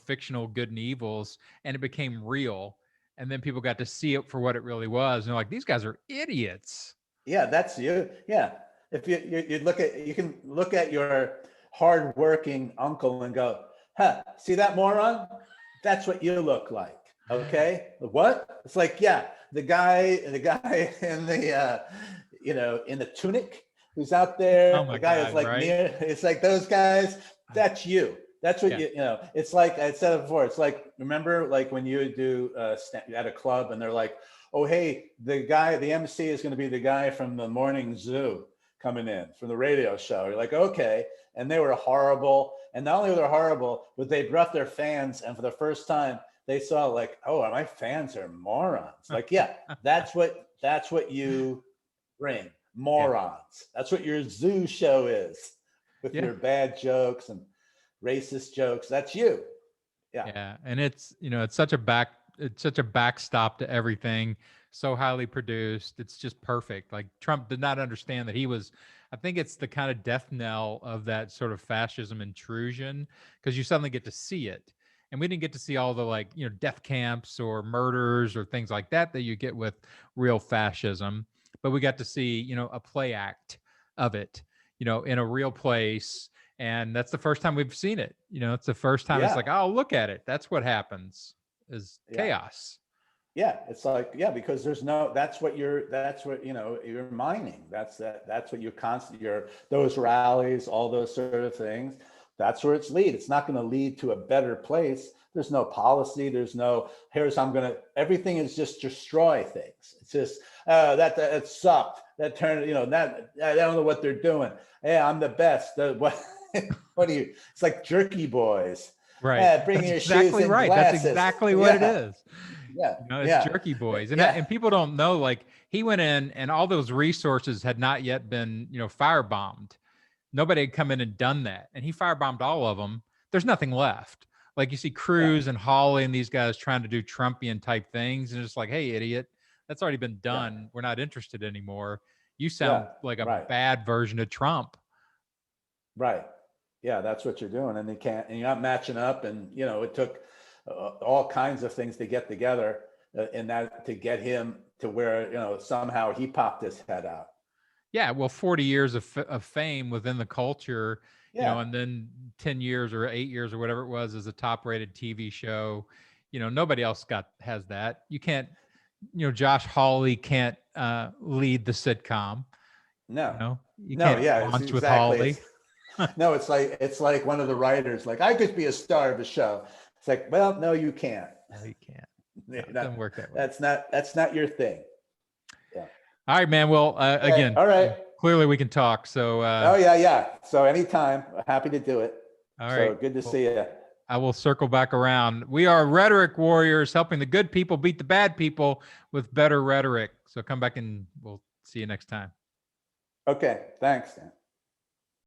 fictional good and evils, and it became real. And then people got to see it for what it really was. And they're like, these guys are idiots. yeah, that's you. Yeah. If you can look at your hardworking uncle and go, huh, see that moron? That's what you look like. Okay. What? It's like, yeah, the guy in the, in the tunic who's out Oh there, my the guy is God, like right? near, it's like those guys, that's you. That's what Yeah. it's like I said it before. It's like, remember, like when you do at a club and they're like, oh, hey, the MC is going to be the guy from the morning zoo coming in from the radio show. You're like, okay. And they were horrible. And not only were they horrible, but they brought their fans. And for the first time, they saw like, oh, my fans are morons. Like, yeah, that's what you bring. Yeah. Morons. That's what your zoo show is, with Yeah. your bad jokes and racist jokes. That's you. Yeah. Yeah. And it's such a backstop to everything. So highly produced. It's just perfect. Like Trump did not understand that I think it's the kind of death knell of that sort of fascism intrusion, because you suddenly get to see it. And we didn't get to see all the, like, death camps or murders or things like that you get with real fascism, but we got to see, a play act of it, in a real place. And that's the first time we've seen it. It's the first time it's Yeah. like, oh, look at it. That's what happens is Yeah. chaos. Yeah, it's like, yeah, because that's what you're mining. That's what you're those rallies, all those sort of things. That's where it's lead. It's not going to lead to a better place. There's no policy. There's no, everything is just destroy things. It's just, that sucked. That turned, I don't know what they're doing. Hey, I'm the best. What do you, it's like jerky boys. Right. Bring That's your exactly shoes and right. glasses. That's exactly what it is. Yeah. It's jerky boys. And and people don't know, like, he went in and all those resources had not yet been, firebombed. Nobody had come in and done that. And he firebombed all of them. There's nothing left. Like, you see Cruz and Hawley and these guys trying to do Trumpian type things. And it's like, hey, idiot, that's already been done. Yeah. We're not interested anymore. You sound like a bad version of Trump. Right. Yeah, that's what you're doing. And you're not matching up. And, it took all kinds of things to get together to get him to where, somehow he popped his head out. Yeah. Well, 40 years of fame within the culture, and then 10 years or 8 years or whatever it was as a top rated TV show. Nobody else has that. You can't, Josh Hawley can't lead the sitcom. No. You can't launch with Hawley. No, it's like one of the writers, like, I could be a star of a show. It's like, well, no, you can't. No, you can't. It doesn't work that way. That's not your thing. Yeah. All right, man. Well, again, all right. Clearly we can talk. So, yeah. So anytime, happy to do it. All right. So good to see you. I will circle back around. We are Rhetoric Warriors, helping the good people beat the bad people with better rhetoric. So come back and we'll see you next time. Okay. Thanks, Dan.